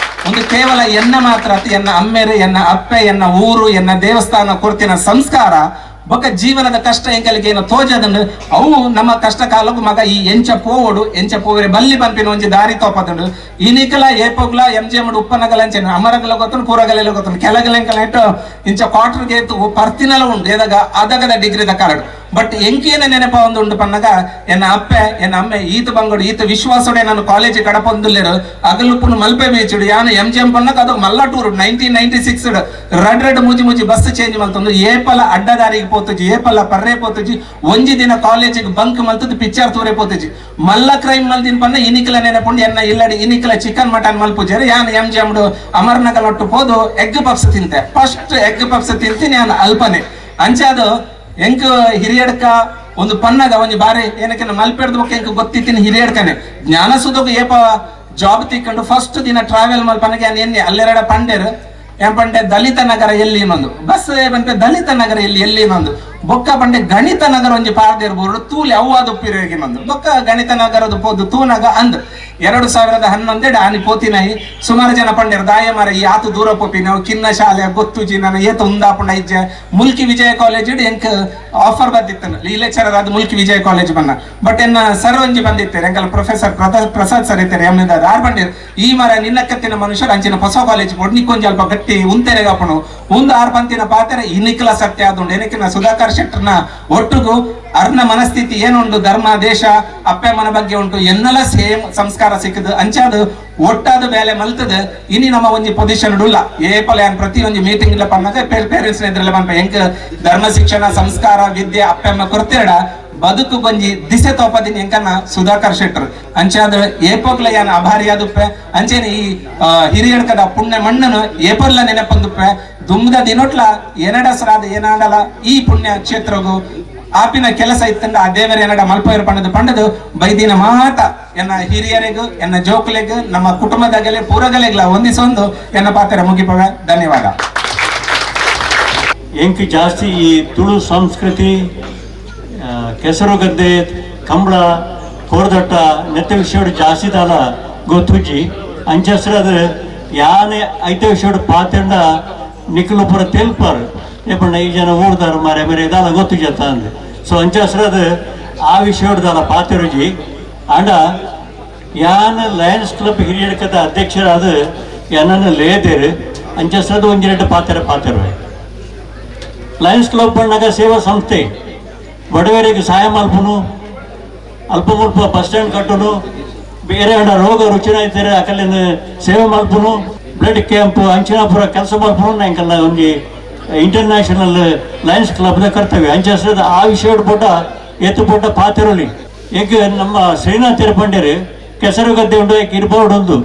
ಒಂದು ಕೇವಲ ಎನ್ನ ಮಾತ್ರ ಎನ್ನ ಅಮ್ಮೆರು ಎನ್ನ ಅಪ್ಪೆ ಎನ್ನ ಊರು ಎನ್ನ ದೇವಸ್ಥಾನ ಕೊರ್ತಿನ ಸಂಸ್ಕಾರ ಬೊಕ್ಕ ಜೀವನದ ಕಷ್ಟ ಎಂಕಲಿಗೆ ಏನು ತೋಜದನ್ನು ಅವು ನಮ್ಮ ಕಷ್ಟ ಕಾಲಕ್ಕೂ ಮಗ ಈ ಎಂಚ ಪೋವರೆ ಬಲ್ಲಿ ಪಂಪಿನ ಒಂಜಿ ದಾರಿ ತೋಪದುಂಡು ಈ ನಿಕಲ ಏಪೋಗ್ಲ MGM ಉಪ್ಪನಗಲಂಚೆ ಅಮರಗಲ ಗೊತ್ತನು ಪೂರಗಲೆಲ್ಲ ಗೊತ್ತನು ಕೆಲಗಲೆಂಕಲ ಇಟ್ಟು ಇಂಚ ಕ್ವಾರ್ಟರ್ಗೆ ಎತ್ತು ಪರ್ತಿನಲ ಉಂಡು ಏದಾಗ ಅದಗದ ಡಿಗ್ರಿದ ಕಾರ್ಡ್ ಬಟ್ ಎಂಕೇನ ನೆನಪ ಒಂದು ಉಂಡು ಪನ್ನಗ ಎನ್ನ ಅಪ್ಪೆ ಎನ್ನ ಅಮ್ಮೆ ಈತ ಬಂಗೋಡು ಈತ ವಿಶ್ವಾಸಡೆ ನಾನು ಕಾಲೇಜ್ ಕಡಪೊಂದುಲ್ಲೇರು ಅಗಲುಪ್ಪುನು ಮಲ್ಪೆ ಬೀಚುಡು ಯಾನು MGM ಪನ್ನಗ ಅದು ಮಲ್ಲಟೂರು 1996 ರಡ್ ಮೂಜಿ ಬಸ್ ಚೇಂಜ್ ಮಲ್ತೊಂದು ಏಪಲ ಅಡ್ಡದಾರಿಗೆ ಪೋತುಜಿ ಏಪಲ ಪರ್ರೆ ಪೋತುಜಿ ಒಂಜಿ ದಿನ ಕಾಲೇಜಿಗೆ ಬಂಕ್ ಮಲ್ತದ್ದು ಪಿಕ್ಚರ್ ತೂರೆ ಪೋತುಜಿ ಮಲ್ಲ ಕ್ರೈಮ್ ಮಲ್ದಿನ ಪನ್ನ ಇನಿಕಲ ನೆನಪುಂಡು ಎನ್ನ ಇಲ್ಲಡಿ ಇನಿಕಲ ಚಿಕನ್ ಮಟನ್ ಮಲ್ಪುಜೇರು ಯಾನು MGM ಅಮರ್ನಗಲ್ ಒಟ್ಟು ಹೋದು ಎಗ್ ಪಪ್ಸ್ ತಿಂತೆ ಫಸ್ಟ್ ಎಗ್ ಪಪ್ಸ್ ತಿಂತೀನಿ ನಾನು ಅಲ್ಪನೆ ಅಂಚಾದು ಎಂಕ್ ಹಿರಿಯಡ್ಕ ಒಂದು ಪನ್ನಗ ಒಂಜಿ ಬಾರಿ ಏನಕ್ಕೆ ಮಲ್ಪೆಡ್ದ ಬೊಕ್ಕ ಎಂಕ್ ಗೊತ್ತಿತ್ತೀನಿ ಹಿರಿಯಡ್ಕನೆ ಜ್ಞಾನಸುಧಗ ಏಪ ಜಾಬ್ ತಿಕ್ಕೊಂಡು ಫಸ್ಟ್ ದಿನ ಟ್ರಾವೆಲ್ ಮಲ್ಪನಗೆ ಎನ್ನೆ ಅಲ್ಲೆರಡ ಪಂಡೇರು ಏನ್ ಪಂಡೆ ದಲಿತ ನಗರ ಎಲ್ಲಿ ಇನ್ನೊಂದು ಬಸ್ ಬಂటే ದಲಿತ ನಗರ ಎಲ್ಲಿ ಇನ್ನೊಂದು ಬೊಕ್ಕ ಬಂಡೆ ಗಣಿತ ನಗರ ಒಂಜಿ ಪಾರ್ದಿರ್ಬೋದು ತೂಲಿ ಅವ್ವಾದ ಉಪ್ಪಿರೋಗಿನೊಂದು ಬೊಕ್ಕ ಗಣಿತ ನಗರದ ಪೋದು ತೂನಗ ಅಂದ್ 2011 ಆನಿ ಪೋತಿನಾಯಿ ಸುಮಾರು ಜನ ಪಂಡ್ಯರು ದಾಯ ಮರ ಈ ಆತು ದೂರ ಪೋಪಿ ನಾವು ಕಿನ್ನ ಶಾಲೆ ಗೊತ್ತುಜಿ ನಾನು ಏತ ಉಂದಾಪುಂಡ ಇಜ್ಜೆ ಮುಲ್ಕಿ ವಿಜಯ ಕಾಲೇಜ್ ಎಂಕ್ ಆಫರ್ ಬಂದಿತ್ತು ಈ ಲೆಕ್ಚರರ್ ಅದು ಮುಲ್ಕಿ ವಿಜಯ ಕಾಲೇಜ್ ಬನ್ನ ಬಟ್ ಎನ್ನ ಸರ್ ಒಂಜಿ ಬಂದಿತ್ತೇರೆ ಎಂಕಲ್ ಪ್ರೊಫೆಸರ್ ಪ್ರಸಾದ್ ಸರ್ ಇದ್ದಾರೆ ಎಮ್ಮಿದಾದ ಆರ್ ಬಂದಿರು ಈ ಮರ ನಿನ್ನಕ್ಕತ್ತಿನ ಮನುಷ್ಯರು ಅಂಚಿನ ಹೊಸ ಕಾಲೇಜ್ ನಿಕ್ಕೊಂಜಿ ಅಲ್ಪ ಗಟ್ಟಿ ಉಂತೆರೆಗಪ್ಪನು ಒಂದು ಆರ್ ಪಂತಿನ ಪಾತ್ರೆ ಇನ್ನಿಕ್ಲ ಸತ್ಯ ಆದುಂಡು ಏನಕ್ಕಿನ ಸುಧಾಕರ್ ಶೆಟ್ಟರ್ನ ಒಟ್ಟುಗು ಅರ್ನ ಮನಸ್ಥಿತಿ ಏನುಂಟು ಧರ್ಮ ದೇಶ ಅಪ್ಪಮ್ಮನ ಬಗ್ಗೆ ಉಂಟು ಎನ್ನೆಲ್ಲ ಸೇಮ್ ಸಂಸ್ಕಾರ ಸಿಕ್ಕದು ಅಂಚಾದು ಒಟ್ಟಾದ ಬೇಲೆ ಮಲ್ತದ ಇನಿ ನಮ್ಮ ಒಂಜಿ ಪೊಸಿಷನ್ ಉಲ್ಲ ಏಪಲ ಪ್ರತಿ ಒಂಜಿ ಮೀಟಿಂಗ್ ಇಲ್ಲ ಪನ್ನಗ ಪೇರೆಂಟ್ಸ್ ಎದುರಲ್ಲ ಪನ್ಪ ಎಂಕ್ ಧರ್ಮ ಶಿಕ್ಷಣ ಸಂಸ್ಕಾರ ವಿದ್ಯೆ ಅಪ್ಪಮ್ಮ ಕೊರ್ತೆರಡ ಬದುಕು ಬಂಜಿ ದಿಸೆ ತೋಪದಿನ ಎಂಕನ್ನ ಸುಧಾಕರ್ ಶೆಟ್ಟರ್ ಅಂಚಾದ ಏಪೋಕ್ಲ ಯಾನ ಅಭಾರಿ ಆದುಪ್ಪೆ ಅಂಚೆನ ಈ ಹಿರಿಯಡ್ಕದ ಪುಣ್ಯ ಮಣ್ಣನು ಏಪರ್ಲ ನೆನಪಂದುಪ್ಪೆ ದುಮ್ದ ದಿನೊಟ್ಲ ಏನಡಸರಾದ ಏನಾಡಲ ಈ ಪುಣ್ಯ ಕ್ಷೇತ್ರಗೂ ಆಪಿನ ಕೆಲಸ ಇತ್ತಂಡ ಆ ದೇವರ ಏನಡ ಮಲ್ಪಯರು ಪಂಡದು ಬೈದಿನ ಮಾತ ಎನ್ನ ಹಿರಿಯರಿಗೂ ಎನ್ನ ಜೋಕ್ಲೆಗೂ ನಮ್ಮ ಕುಟುಂಬದಾಗಲೇ ಪೂರಗಲೆಗ್ಲ ಹೊಂದಿಸೊಂದು ಎನ್ನ ಪಾತ್ರ ಮುಗಿಪವೆ ಧನ್ಯವಾದ. ಎಂಕ್ ಜಾಸ್ತಿ ಈ ತುಳು ಸಂಸ್ಕೃತಿ ಕೆಸರುಗದ್ದೆ ಕಂಬಳ ಕೋರ್ದಟ್ಟ ನೆತ್ತ ವಿಷಯ ಜಾಸ್ತಿ ದಾಲ ಗೊತ್ತುಜ್ಜಿ ಅಂಚಸ್ರದ ಯಾನೆ ಐತ ವಿಷಯ ಪಾತ್ರಂಡ ನಿಖಲು ಪುರ ತೆಲ್ಪರ್ ಏಪಣ್ಣ ಈ ಜನ ಊರ್ದಾರ ಮಾರೆ ಮೇರೆ ದಾಲ ಗೊತ್ತುಜತ್ತ ಅಂದೆ ಸೊ ಅಂಚಸ್ರದ ಆ ವಿಷಯ ದಾಲ ಪಾತಿರುಜಿ ಅಂಡ ಯಾನ ಲಯನ್ಸ್ ಕ್ಲಬ್ ಹಿರಿಯಡ್ಕದ ಅಧ್ಯಕ್ಷರಾದ ಯಾನನ್ನ ಲೇದೇರು ಅಂಚಸ್ರದ ಒಂದೆರಡು ಪಾತಿರುವೆ ಲಯನ್ಸ್ ಕ್ಲಬ್ ಬಣ್ಣಗ ಸೇವಾ ಸಂಸ್ಥೆ ಬಡವರಿಗೆ ಸಹಾಯ ಮಲ್ಪನು ಅಲ್ಪ ಮುಲ್ಪ ಬಸ್ ಸ್ಟ್ಯಾಂಡ್ ಕಟ್ಟನು ಬೇರೆ ರೋಗ ರುಚಿನ ಇದ್ದಾರೆ ಅಕಲ್ಲಿನ ಸೇವೆ ಮಲ್ಪನು ಬ್ಲಡ್ ಕ್ಯಾಂಪ್ ಅಂಚಿನಾಪುರ ಕೆಲಸ ಮಲ್ಪನು ನಂಕಲ್ಲ ಒಂದು ಇಂಟರ್ನ್ಯಾಷನಲ್ ಲಯನ್ಸ್ ಕ್ಲಬ್ದ ಕರ್ತವ್ಯ ಅಂಚದ ಆ ವಿಷಯ ಪೋಟ ಎತ್ತು ಪೋಟ ಪಾತಿರಲಿ ಈಗ ನಮ್ಮ ಶ್ರೀನಾಥ್ ತಿರುಪಂಡೇರು ಕೆಸರು ಗದ್ದೆ ಉಂಡು ಯಾಕೆ ಇರ್ಬೋರ್ಡ್ ಒಂದು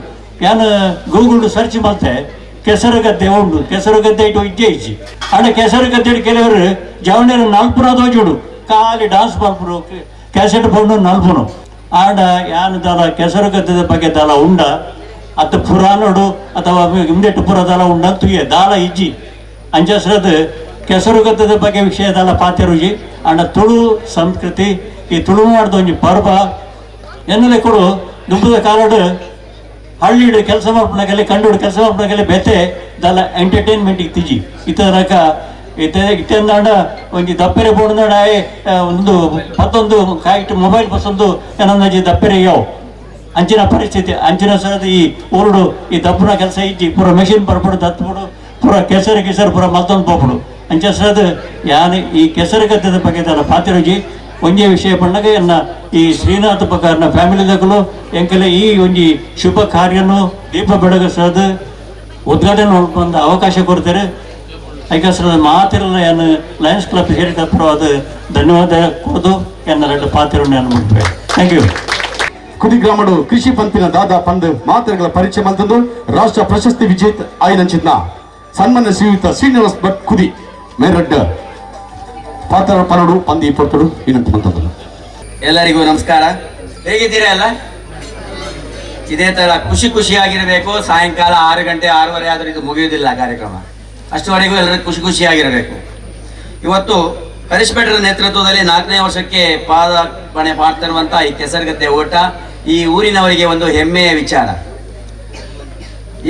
ಯಾನು ಗೂಗಲ್ ಸರ್ಚ್ ಮಾಡ್ತೆ ಕೆಸರು ಗದ್ದೆ ಉಂಡು ಕೆಸರು ಗದ್ದೆ ಇಟ್ಟು ಇಜ್ಜೆ ಆಡ ಕೆಸರು ಗದ್ದೆ ಕೆಲವರು ಜವಣೇರು ನಾಲ್ಪುರ ದೋಜುಡು ಖಾಲಿ ಡಾನ್ಸ್ ಮಲ್ಪರು ಕ್ಯಾಸೆಟ್ ಬಂದು ನಲ್ಪುನು ಆಡ ಯಾನು ದಾಲ ಕೆಸರು ಗದ್ದದ ಬಗ್ಗೆ ದಾಲ ಉಂಡ ಅತ್ತ ಪುರಾಣಡು ಅಥವಾ ಇಂದೆಟ್ಟು ಪುರ ದಾಲ ಉಂಡ ತುಯ್ಯ ದಾಲ ಇಜ್ಜಿ ಅಂಚಸ್ರದ ಕೆಸರು ಗದ್ದದ ಬಗ್ಗೆ ವಿಷಯ ದಾಲ ಪಾತಿರುಜಿ ಅಂಡ ತುಳು ಸಂಸ್ಕೃತಿ ಈ ತುಳುನಾಡ್ದು ಒಂಜಿ ಪರ್ವ ಎನ್ನಲೆ ಕೊಡು ದುಂಬದ ಕಾಲಡು ಹಳ್ಳಿಡು ಕೆಲಸ ಮಾಡ್ಪನಾಗಲಿ ಕಂಡು ಕೆಲಸ ಮಾಡ್ಪನಾಗಲಿ ಬೆತೆ ದಾಲ ಎಂಟರ್ಟೈನ್ಮೆಂಟ್ ಇತ್ತಿಜಿ ಇತರಕ ಇತ್ತಂದಾಂಡ ಒಂಜಿ ದಪ್ಪೆರೆ ಬೋಡ್ದಾಂಡ ಒಂದು ಮತ್ತೊಂದು ಕಾಯಿಟ್ಟು ಮೊಬೈಲ್ ಬಸ್ಸೊಂದು ಏನಂದಾಜಿ ದಪ್ಪೆರೆ ಯಾವು ಅಂಚಿನ ಪರಿಸ್ಥಿತಿ ಅಂಚಿನ ಸರದ ಈ ಊರುಡು ಈ ದಪ್ಪನ ಕೆಲಸ ಇಜ್ಜಿ ಪೂರ ಮೆಷಿನ್ ಬರ್ಬಿಡು ದತ್ಬಿಡು ಪೂರ ಕೆಸರು ಪೂರ ಮತ್ತೊಂದು ಪೋಪುಡು ಅಂಚ ಸರದ ಯಾನು ಈ ಕೆಸರು ಗದ್ದದ ಬಗ್ಗೆ ತನ್ನ ಪಾತಿರುಜಿ ಒಂಜೇ ವಿಷಯ ಪಣ್ಣಗೆ ಎನ್ನ ಈ ಶ್ರೀನಾಥ ಪ್ರಕಾರನ ಫ್ಯಾಮಿಲಿದಾಗಲು ಎಂಕಲೆ ಈ ಒಂಜಿ ಶುಭ ಕಾರ್ಯನು ದೀಪ ಬೆಳಗಿಸೋದು ಉದ್ಘಾಟನೆ ಒಂದು ಅವಕಾಶ ಕೊಡ್ತಾರೆ ಐಕಸ್ರದ ಮಾತಿರಲ್ಲ ಏನು ಲಯನ್ಸ್ ಕ್ಲಬ್ ಸೇರಿದಪ್ಪರು ಅದು ಧನ್ಯವಾದ ಕೊಡೋದು ಎನ್ನ ಎರಡು ಪಾತ್ರವನ್ನು ನಾನು ಮುಟ್ಬೇಕು. Thank you. ಕುದಿ ಗ್ರಾಮಡು ಕೃಷಿ ಪಂಪಿನ ದಾದಾ ಪಂದ್ ಮಾತೃಗಳ ಪರಿಚಯ ಮಂತಂದು ರಾಷ್ಟ್ರ ಪ್ರಶಸ್ತಿ ವಿಜೇತ ಆಯ್ನಂಚಿದ್ನ ಸನ್ಮಾನ್ಯ ಶ್ರೀಯುತ ಶ್ರೀನಿವಾಸ್ ಭಟ್ ಕುದಿ ಮೇರಡ್ಡ ಪಾತ್ರ ಪನಡು ಪಂದಿ ಪೊಟ್ಟಡು ಏನಂತ ಮಂತಂದ್ರು. ಎಲ್ಲರಿಗೂ ನಮಸ್ಕಾರ. ಹೇಗಿದ್ದೀರಾ ಎಲ್ಲ? ಇದೇ ತರ ಖುಷಿಯಾಗಿರಬೇಕು. ಸಾಯಂಕಾಲ 6 ಗಂಟೆ 6:30 ಆದ್ರೂ ಇದು ಮುಗಿಯುವುದಿಲ್ಲ ಕಾರ್ಯಕ್ರಮ. ಅಷ್ಟುವರೆಗೂ ಎಲ್ಲರೂ ಖುಷಿಯಾಗಿರಬೇಕು. ಇವತ್ತು ಹರೀಶ್ ಭಟ್ರ ನೇತೃತ್ವದಲ್ಲಿ 4ನೇ ವರ್ಷಕ್ಕೆ ಪಾದಾರ್ಪಣೆ ಮಾಡ್ತಿರುವಂತಹ ಈ ಕೆಸರುಗದ್ದೆ ಓಟ ಈ ಊರಿನವರಿಗೆ ಒಂದು ಹೆಮ್ಮೆಯ ವಿಚಾರ.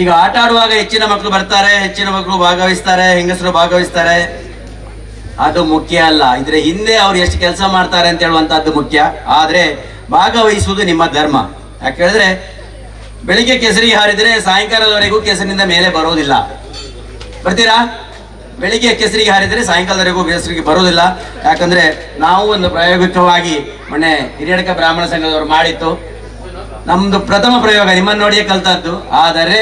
ಈಗ ಆಟ ಆಡುವಾಗ ಹೆಚ್ಚಿನ ಮಕ್ಕಳು ಬರ್ತಾರೆ, ಹೆಚ್ಚಿನ ಮಕ್ಕಳು ಭಾಗವಹಿಸ್ತಾರೆ, ಹೆಂಗಸರು ಭಾಗವಹಿಸ್ತಾರೆ, ಅದು ಮುಖ್ಯ ಅಲ್ಲ. ಇದ್ರ ಹಿಂದೆ ಅವ್ರು ಎಷ್ಟು ಕೆಲಸ ಮಾಡ್ತಾರೆ ಅಂತ ಹೇಳುವಂತಹದ್ದು ಮುಖ್ಯ. ಆದ್ರೆ ಭಾಗವಹಿಸುವುದು ನಿಮ್ಮ ಧರ್ಮ. ಯಾಕೆ ಹೇಳಿದ್ರೆ ಬೆಳಿಗ್ಗೆ ಕೆಸರಿಗೆ ಹಾರಿದ್ರೆ ಸಾಯಂಕಾಲದವರೆಗೂ ಕೆಸರಿನಿಂದ ಮೇಲೆ ಬರೋದಿಲ್ಲ. ಬರ್ತೀರಾ? ಬೆಳಿಗ್ಗೆ ಕೆಸರಿಗೆ ಹಾರಿದ್ರೆ ಸಾಯಂಕಾಲದವರೆಗೂ ಕೆಸರಿಗೆ ಬರೋದಿಲ್ಲ. ಯಾಕಂದ್ರೆ ನಾವು ಒಂದು ಪ್ರಾಯೋಗಿಕವಾಗಿ ಮೊನ್ನೆ ಹಿರಿಯಡ್ಕ ಬ್ರಾಹ್ಮಣ ಸಂಘದವರು ಮಾಡಿತ್ತು. ನಮ್ದು ಪ್ರಥಮ ಪ್ರಯೋಗ ನಿಮ್ಮನ್ನು ನೋಡಿಯೇ ಕಲ್ತದ್ದು. ಆದರೆ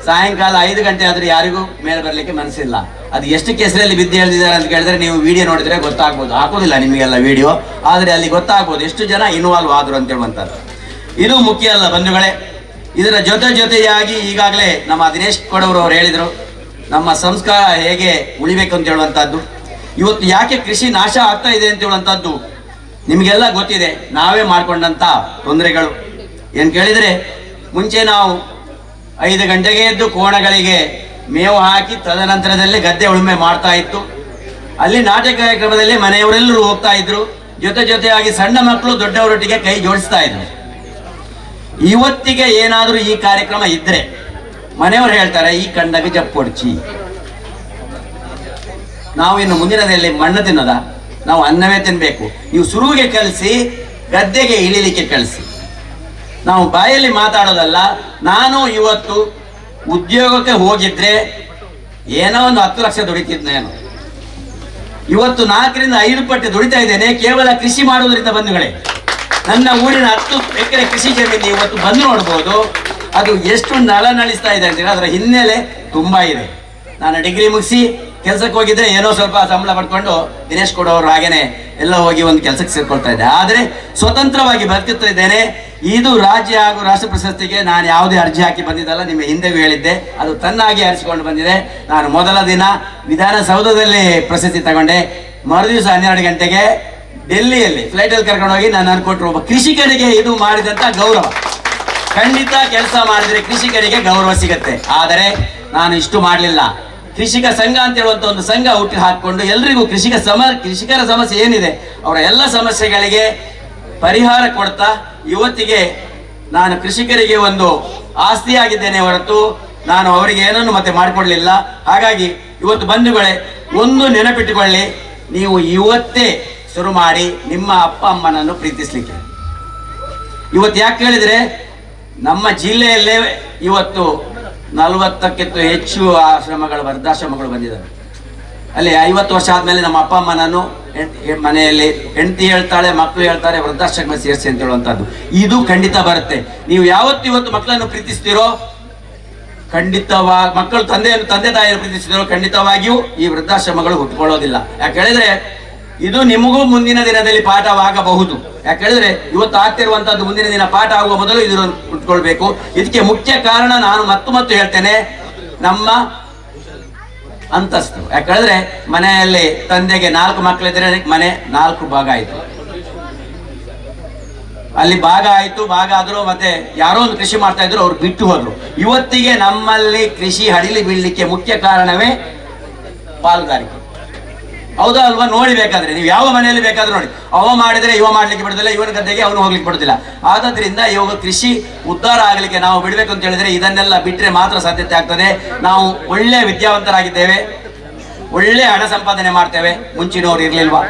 ಸಾಯಂಕಾಲ 5 ಗಂಟೆ ಆದ್ರೆ ಯಾರಿಗೂ ಮೇಲೆ ಬರ್ಲಿಕ್ಕೆ ಮನಸ್ಸಿಲ್ಲ. ಅದು ಎಷ್ಟು ಕೆಸರಲ್ಲಿ ಬಿದ್ದು ಹೇಳ್ತಿದ್ದಾರೆ ಅಂತ ಕೇಳಿದ್ರೆ ನೀವು ವಿಡಿಯೋ ನೋಡಿದ್ರೆ ಗೊತ್ತಾಗ್ಬೋದು. ಹಾಕೋದಿಲ್ಲ ನಿಮಗೆಲ್ಲ ವಿಡಿಯೋ, ಆದ್ರೆ ಅಲ್ಲಿ ಗೊತ್ತಾಗ್ಬೋದು ಎಷ್ಟು ಜನ ಇನ್ವಾಲ್ವ್ ಆದ್ರು ಅಂತ ಹೇಳುವಂಥದ್ದು. ಇದು ಮುಖ್ಯ ಅಲ್ಲ ಬಂಧುಗಳೇ. ಇದರ ಜೊತೆಯಾಗಿ ಈಗಾಗಲೇ ನಮ್ಮ ದಿನೇಶ್ ಕೊಡವರು ಅವರು ಹೇಳಿದ್ರು ನಮ್ಮ ಸಂಸ್ಕಾರ ಹೇಗೆ ಉಳಿಬೇಕು ಅಂತ ಹೇಳುವಂಥದ್ದು. ಇವತ್ತು ಯಾಕೆ ಕೃಷಿ ನಾಶ ಆಗ್ತಾ ಇದೆ ಅಂತ ಹೇಳುವಂಥದ್ದು ನಿಮಗೆಲ್ಲ ಗೊತ್ತಿದೆ. ನಾವೇ ಮಾಡ್ಕೊಂಡಂತ ತೊಂದರೆಗಳು ಏನು ಕೇಳಿದರೆ, ಮುಂಚೆ ನಾವು 5 ಗಂಟೆಗೆ ಎದ್ದು ಕೋಣಗಳಿಗೆ ಮೇವು ಹಾಕಿ ತದನಂತರದಲ್ಲಿ ಗದ್ದೆ ಉಳುಮೆ ಮಾಡ್ತಾ ಇತ್ತು. ಅಲ್ಲಿ ನಾಟಕ ಕಾರ್ಯಕ್ರಮದಲ್ಲಿ ಮನೆಯವರೆಲ್ಲರೂ ಹೋಗ್ತಾ ಇದ್ರು. ಜೊತೆಯಾಗಿ ಸಣ್ಣ ಮಕ್ಕಳು ದೊಡ್ಡವರೊಟ್ಟಿಗೆ ಕೈ ಜೋಡಿಸ್ತಾ ಇದ್ರು. ಇವತ್ತಿಗೆ ಏನಾದರೂ ಈ ಕಾರ್ಯಕ್ರಮ ಇದ್ರೆ ಮನೆಯವರು ಹೇಳ್ತಾರೆ, ಈ ಕಂಡಗೆ ಜಪ್ಪೊಡ್ಚಿ, ನಾವು ಇನ್ನು ಮುಂದಿನದಲ್ಲಿ ಮಣ್ಣು ತಿನ್ನೋದ, ನಾವು ಅನ್ನವೇ ತಿನ್ಬೇಕು. ನೀವು ಸುರುವಿಗೆ ಕಳಿಸಿ, ಗದ್ದೆಗೆ ಇಳಿಲಿಕ್ಕೆ ಕಳಿಸಿ. ನಾವು ಬಾಯಲ್ಲಿ ಮಾತಾಡೋದಲ್ಲ. ನಾನು ಇವತ್ತು ಉದ್ಯೋಗಕ್ಕೆ ಹೋಗಿದ್ರೆ ಏನೋ ಒಂದು 10 ಲಕ್ಷ ದುಡಿತಿದ್ನೇನು. ಇವತ್ತು 4 ರಿಂದ 5 ಪಟ್ಟು ದುಡಿತಾ ಇದ್ದೇನೆ ಕೇವಲ ಕೃಷಿ ಮಾಡುವುದರಿಂದ. ಬಂಧುಗಳೇ, ನನ್ನ ಊರಿನ 10 ಎಕರೆ ಕೃಷಿ ಜಮೀನು ಇವತ್ತು ಬಂದು ನೋಡ್ಬೋದು. ಅದು ಎಷ್ಟು ನಳಿಸ್ತಾ ಇದೆ ಅಂತೇಳಿ ಅದರ ಹಿನ್ನೆಲೆ ತುಂಬಾ ಇದೆ. ನಾನು ಡಿಗ್ರಿ ಮುಗಿಸಿ ಕೆಲಸಕ್ಕೆ ಹೋಗಿದ್ರೆ ಏನೋ ಸ್ವಲ್ಪ ಸಂಬಳ ಪಡ್ಕೊಂಡು ದಿನೇಶ್ ಕೊಡೋರು ಹಾಗೇನೆ ಎಲ್ಲ ಹೋಗಿ ಒಂದು ಕೆಲಸಕ್ಕೆ ಸೇರ್ಕೊಳ್ತಾ ಇದ್ದೆ. ಆದರೆ ಸ್ವತಂತ್ರವಾಗಿ ಬದುಕುತ್ತಾ ಇದ್ದೇನೆ. ಇದು ರಾಜ್ಯ ಹಾಗೂ ರಾಷ್ಟ್ರ ಪ್ರಶಸ್ತಿಗೆ ನಾನು ಯಾವುದೇ ಅರ್ಜಿ ಹಾಕಿ ಬಂದಿದ್ದಲ್ಲ. ನಿಮ್ಮ ಹಿಂದೆಗೂ ಹೇಳಿದ್ದೆ, ಅದು ತನ್ನಾಗಿ ಆರಿಸಿಕೊಂಡು ಬಂದಿದೆ. ನಾನು ಮೊದಲ ದಿನ ವಿಧಾನಸೌಧದಲ್ಲಿ ಪ್ರಶಸ್ತಿ ತಗೊಂಡೆ. ಮರುದಿವಸ 12 ಗಂಟೆಗೆ ಡೆಲ್ಲಿಯಲ್ಲಿ ಫ್ಲೈಟಲ್ಲಿ ಕರ್ಕೊಂಡು ಹೋಗಿ ನಾನು ಅನ್ಕೊಟ್ರು, ಒಬ್ಬ ಕೃಷಿಕರಿಗೆ ಇದು ಮಾಡಿದಂಥ ಗೌರವ. ಖಂಡಿತ ಕೆಲಸ ಮಾಡಿದರೆ ಕೃಷಿಕರಿಗೆ ಗೌರವ ಸಿಗತ್ತೆ. ಆದರೆ ನಾನು ಇಷ್ಟು ಮಾಡಲಿಲ್ಲ. ಕೃಷಿಕ ಸಂಘ ಅಂತ ಹೇಳುವಂಥ ಒಂದು ಸಂಘ ಹುಟ್ಟಿ ಹಾಕಿಕೊಂಡು ಎಲ್ರಿಗೂ ಕೃಷಿಕರ ಸಮಸ್ಯೆ ಏನಿದೆ ಅವರ ಎಲ್ಲ ಸಮಸ್ಯೆಗಳಿಗೆ ಪರಿಹಾರ ಕೊಡ್ತಾ ಇವತ್ತಿಗೆ ನಾನು ಕೃಷಿಕರಿಗೆ ಒಂದು ಆಸ್ತಿಯಾಗಿದ್ದೇನೆ ಹೊರತು ನಾನು ಅವರಿಗೆ ಏನನ್ನು ಮತ್ತೆ ಮಾಡಿಕೊಡ್ಲಿಲ್ಲ. ಹಾಗಾಗಿ ಇವತ್ತು ಬಂಧುಗಳೇ, ಒಂದು ನೆನಪಿಟ್ಟುಕೊಳ್ಳಿ, ನೀವು ಇವತ್ತೇ ಶುರು ಮಾಡಿ ನಿಮ್ಮ ಅಪ್ಪ ಅಮ್ಮನನ್ನು ಪ್ರೀತಿಸ್ಲಿಕ್ಕೆ. ಇವತ್ತು ಯಾಕೆ ಹೇಳಿದ್ರೆ, ನಮ್ಮ ಜಿಲ್ಲೆಯಲ್ಲೇ ಇವತ್ತು 40ಕ್ಕಿಂತ ಹೆಚ್ಚು ಆಶ್ರಮಗಳು, ವೃದ್ಧಾಶ್ರಮಗಳು ಬಂದಿದ್ದಾವೆ. ಅಲ್ಲಿ 50 ವರ್ಷ ಆದ್ಮೇಲೆ ನಮ್ಮ ಅಪ್ಪ ಅಮ್ಮನನ್ನು ಮನೆಯಲ್ಲಿ ಹೆಂಡತಿ ಹೇಳ್ತಾಳೆ, ಮಕ್ಕಳು ಹೇಳ್ತಾರೆ, ವೃದ್ಧಾಶ್ರಮ ಸೇರಿಸಿ ಅಂತ ಹೇಳುವಂಥದ್ದು ಇದು ಖಂಡಿತ ಬರುತ್ತೆ. ನೀವು ಯಾವತ್ತು ಇವತ್ತು ಮಕ್ಕಳನ್ನು ಪ್ರೀತಿಸ್ತೀರೋ, ಖಂಡಿತವಾಗಿ ಮಕ್ಕಳು ತಂದೆ ತಾಯಿಯನ್ನು ಪ್ರೀತಿಸಿದ್ರು ಖಂಡಿತವಾಗಿಯೂ ಈ ವೃದ್ಧಾಶ್ರಮಗಳು ಹುಟ್ಟುಕೊಳ್ಳೋದಿಲ್ಲ. ಯಾಕೆ ಹೇಳಿದ್ರೆ ಇದು ನಿಮಗೂ ಮುಂದಿನ ದಿನದಲ್ಲಿ ಪಾಠವಾಗಬಹುದು. ಯಾಕೆ ಹೇಳಿದ್ರೆ ಇವತ್ತು ಆಗ್ತಿರುವಂತದ್ದು ಮುಂದಿನ ದಿನ ಪಾಠ ಆಗುವ ಮೊದಲು ಇದನ್ನು ಹುಟ್ಟುಕೊಳ್ಬೇಕು. ಇದಕ್ಕೆ ಮುಖ್ಯ ಕಾರಣ ನಾನು ಮತ್ತು ಹೇಳ್ತೇನೆ, ನಮ್ಮ ಅಂತಸ್ತು. ಯಾಕೆ ಹೇಳಿದ್ರೆ ಮನೆಯಲ್ಲಿ ತಂದೆಗೆ 4 ಮಕ್ಕಳಿದ್ರೆ ಮನೆ 4 ಭಾಗ ಆಯ್ತು. ಅಲ್ಲಿ ಭಾಗ ಆದ್ರೂ ಮತ್ತೆ ಯಾರೋ ಒಂದು ಕೃಷಿ ಮಾಡ್ತಾ ಇದ್ರು, ಅವ್ರು ಬಿಟ್ಟು ಹೋದ್ರು. ಇವತ್ತಿಗೆ ನಮ್ಮಲ್ಲಿ ಕೃಷಿ ಹಡಿಲಿ ಬೀಳಲಿಕ್ಕೆ ಮುಖ್ಯ ಕಾರಣವೇ ಪಾಲುದಾರಿಕೆ. ಹೌದಾ ಅಲ್ವಾ? ನೋಡಿ, ಬೇಕಾದ್ರೆ ನೀವು ಯಾವ ಮನೆಯಲ್ಲಿ ಬೇಕಾದ್ರೂ ನೋಡಿ, ಅವ ಮಾಡಿದ್ರೆ ಇವ ಮಾಡ್ಲಿಕ್ಕೆ ಬಿಡುದಿಲ್ಲ, ಇವನ ಗದ್ದೆಗೆ ಅವನು ಹೋಗ್ಲಿಕ್ಕೆ ಬಿಡುದಿಲ್ಲ. ಆದ್ರಿಂದ ಇವಾಗ ಕೃಷಿ ಉದ್ಧಾರ ಆಗ್ಲಿಕ್ಕೆ ನಾವು ಬಿಡ್ಬೇಕು ಅಂತ ಹೇಳಿದ್ರೆ ಇದನ್ನೆಲ್ಲ ಬಿಟ್ರೆ ಮಾತ್ರ ಸಾಧ್ಯತೆ ಆಗ್ತದೆ. ನಾವು ಒಳ್ಳೆ ವಿದ್ಯಾವಂತರಾಗಿದ್ದೇವೆ, ಒಳ್ಳೆ ಹಣ ಸಂಪಾದನೆ ಮಾಡ್ತೇವೆ. ಮುಂಚಿನವ್ರು ಇರ್ಲಿಲ್ವಾ?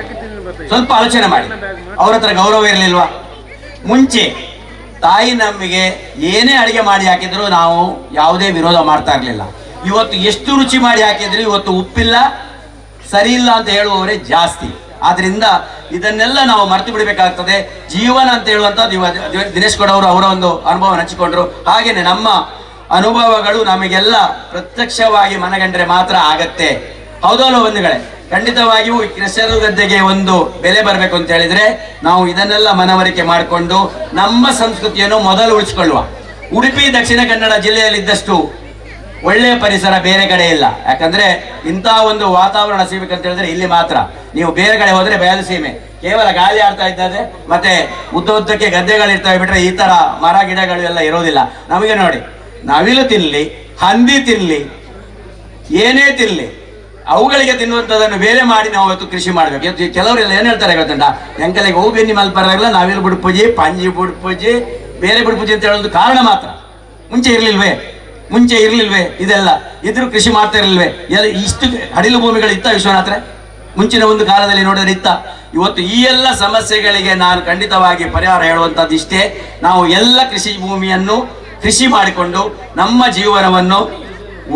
ಸ್ವಲ್ಪ ಆಲೋಚನೆ ಮಾಡಿ. ಅವ್ರ ಹತ್ರ ಗೌರವ ಇರ್ಲಿಲ್ವಾ? ಮುಂಚೆ ತಾಯಿ ನಮಗೆ ಏನೇ ಅಡಿಗೆ ಮಾಡಿ ಹಾಕಿದ್ರು ನಾವು ಯಾವುದೇ ವಿರೋಧ ಮಾಡ್ತಾ ಇರ್ಲಿಲ್ಲ. ಇವತ್ತು ಎಷ್ಟು ರುಚಿ ಮಾಡಿ ಹಾಕಿದ್ರು ಇವತ್ತು ಉಪ್ಪಿಲ್ಲ, ಸರಿ ಇಲ್ಲ ಅಂತ ಹೇಳುವವರೇ ಜಾಸ್ತಿ. ಆದ್ರಿಂದ ಇದನ್ನೆಲ್ಲ ನಾವು ಮರೆತು ಬಿಡಬೇಕಾಗ್ತದೆ. ಜೀವನ ಅಂತ ಹೇಳುವಂಥದ್ದು ದಿನೇಶ್ ಕೊಡವರು ಅವರ ಒಂದು ಅನುಭವ ಹಂಚಿಕೊಂಡ್ರು. ಹಾಗೇನೆ ನಮ್ಮ ಅನುಭವಗಳು ನಮಗೆಲ್ಲ ಪ್ರತ್ಯಕ್ಷವಾಗಿ ಮನಗಂಡ್ರೆ ಮಾತ್ರ ಆಗತ್ತೆ. ಹೌದಲ್ಲ ಬಂಧುಗಳೇ? ಖಂಡಿತವಾಗಿಯೂ ಕೃಷಿಕರ ಗದ್ದೆಗೆ ಒಂದು ಬೆಲೆ ಬರಬೇಕು ಅಂತ ಹೇಳಿದ್ರೆ ನಾವು ಇದನ್ನೆಲ್ಲ ಮನವರಿಕೆ ಮಾಡಿಕೊಂಡು ನಮ್ಮ ಸಂಸ್ಕೃತಿಯನ್ನು ಮೊದಲು ಉಳಿಸಿಕೊಳ್ಳುವ. ಉಡುಪಿ ದಕ್ಷಿಣ ಕನ್ನಡ ಜಿಲ್ಲೆಯಲ್ಲಿದ್ದಷ್ಟು ಒಳ್ಳೆಯ ಪರಿಸರ ಬೇರೆ ಕಡೆ ಇಲ್ಲ. ಯಾಕಂದ್ರೆ ಇಂಥ ಒಂದು ವಾತಾವರಣ ಸಿಗಬೇಕಂತ ಹೇಳಿದ್ರೆ ಇಲ್ಲಿ ಮಾತ್ರ. ನೀವು ಬೇರೆ ಕಡೆ ಹೋದ್ರೆ ಬಯಲು ಸೀಮೆ, ಕೇವಲ ಗಾಳಿ ಆಡ್ತಾ ಇದ್ದಾರೆ, ಮತ್ತೆ ಉದ್ದಕ್ಕೆ ಗದ್ದೆಗಳಿರ್ತವೆ ಬಿಟ್ರೆ ಈ ತರ ಮರ ಗಿಡಗಳು ಎಲ್ಲ ಇರೋದಿಲ್ಲ. ನಮಗೆ ನೋಡಿ, ನವಿಲು ತಿನ್ಲಿ, ಹಂದಿ ತಿನ್ಲಿ, ಏನೇ ತಿನ್ಲಿ, ಅವುಗಳಿಗೆ ತಿನ್ನುವಂಥದ್ದನ್ನು ಬೇರೆ ಮಾಡಿ ನಾವು ಇವತ್ತು ಕೃಷಿ ಮಾಡ್ಬೇಕು. ಇವತ್ತು ಕೆಲವರೆಲ್ಲ ಏನ್ ಹೇಳ್ತಾರೆ ಗೊತ್ತುಂಟ, ಎಂಕಲಿಗೆ ಹೂ ಬೆನ್ನಿ ಮಲ್ಪರಾಗಲ್ಲ, ನವಿಲು ಬುಡ್ಪೂಜಿ, ಪಂಜಿ ಬುಡ್ಪೂಜಿ, ಬೇರೆ ಬುಡ್ಪೂಜಿ ಅಂತ ಹೇಳೋದು ಕಾರಣ ಮಾತ್ರ. ಮುಂಚೆ ಇರ್ಲಿಲ್ವೇ ಇದೆಲ್ಲ? ಇದ್ರು ಕೃಷಿ ಮಾಡ್ತಾ ಇರ್ಲಿಲ್ವೇ? ಇಷ್ಟು ಹಡಿಲು ಭೂಮಿಗಳು ಇತ್ತ ವಿಶ್ವನಾಥ್ರೆ? ಮುಂಚಿನ ಒಂದು ಕಾಲದಲ್ಲಿ ನೋಡಿದ್ರೆ ಇತ್ತ? ಇವತ್ತು ಈ ಎಲ್ಲ ಸಮಸ್ಯೆಗಳಿಗೆ ನಾನು ಖಂಡಿತವಾಗಿ ಪರಿಹಾರ ಹೇಳುವಂಥದ್ದು ಇಷ್ಟೇ. ನಾವು ಎಲ್ಲ ಕೃಷಿ ಭೂಮಿಯನ್ನು ಕೃಷಿ ಮಾಡಿಕೊಂಡು ನಮ್ಮ ಜೀವನವನ್ನು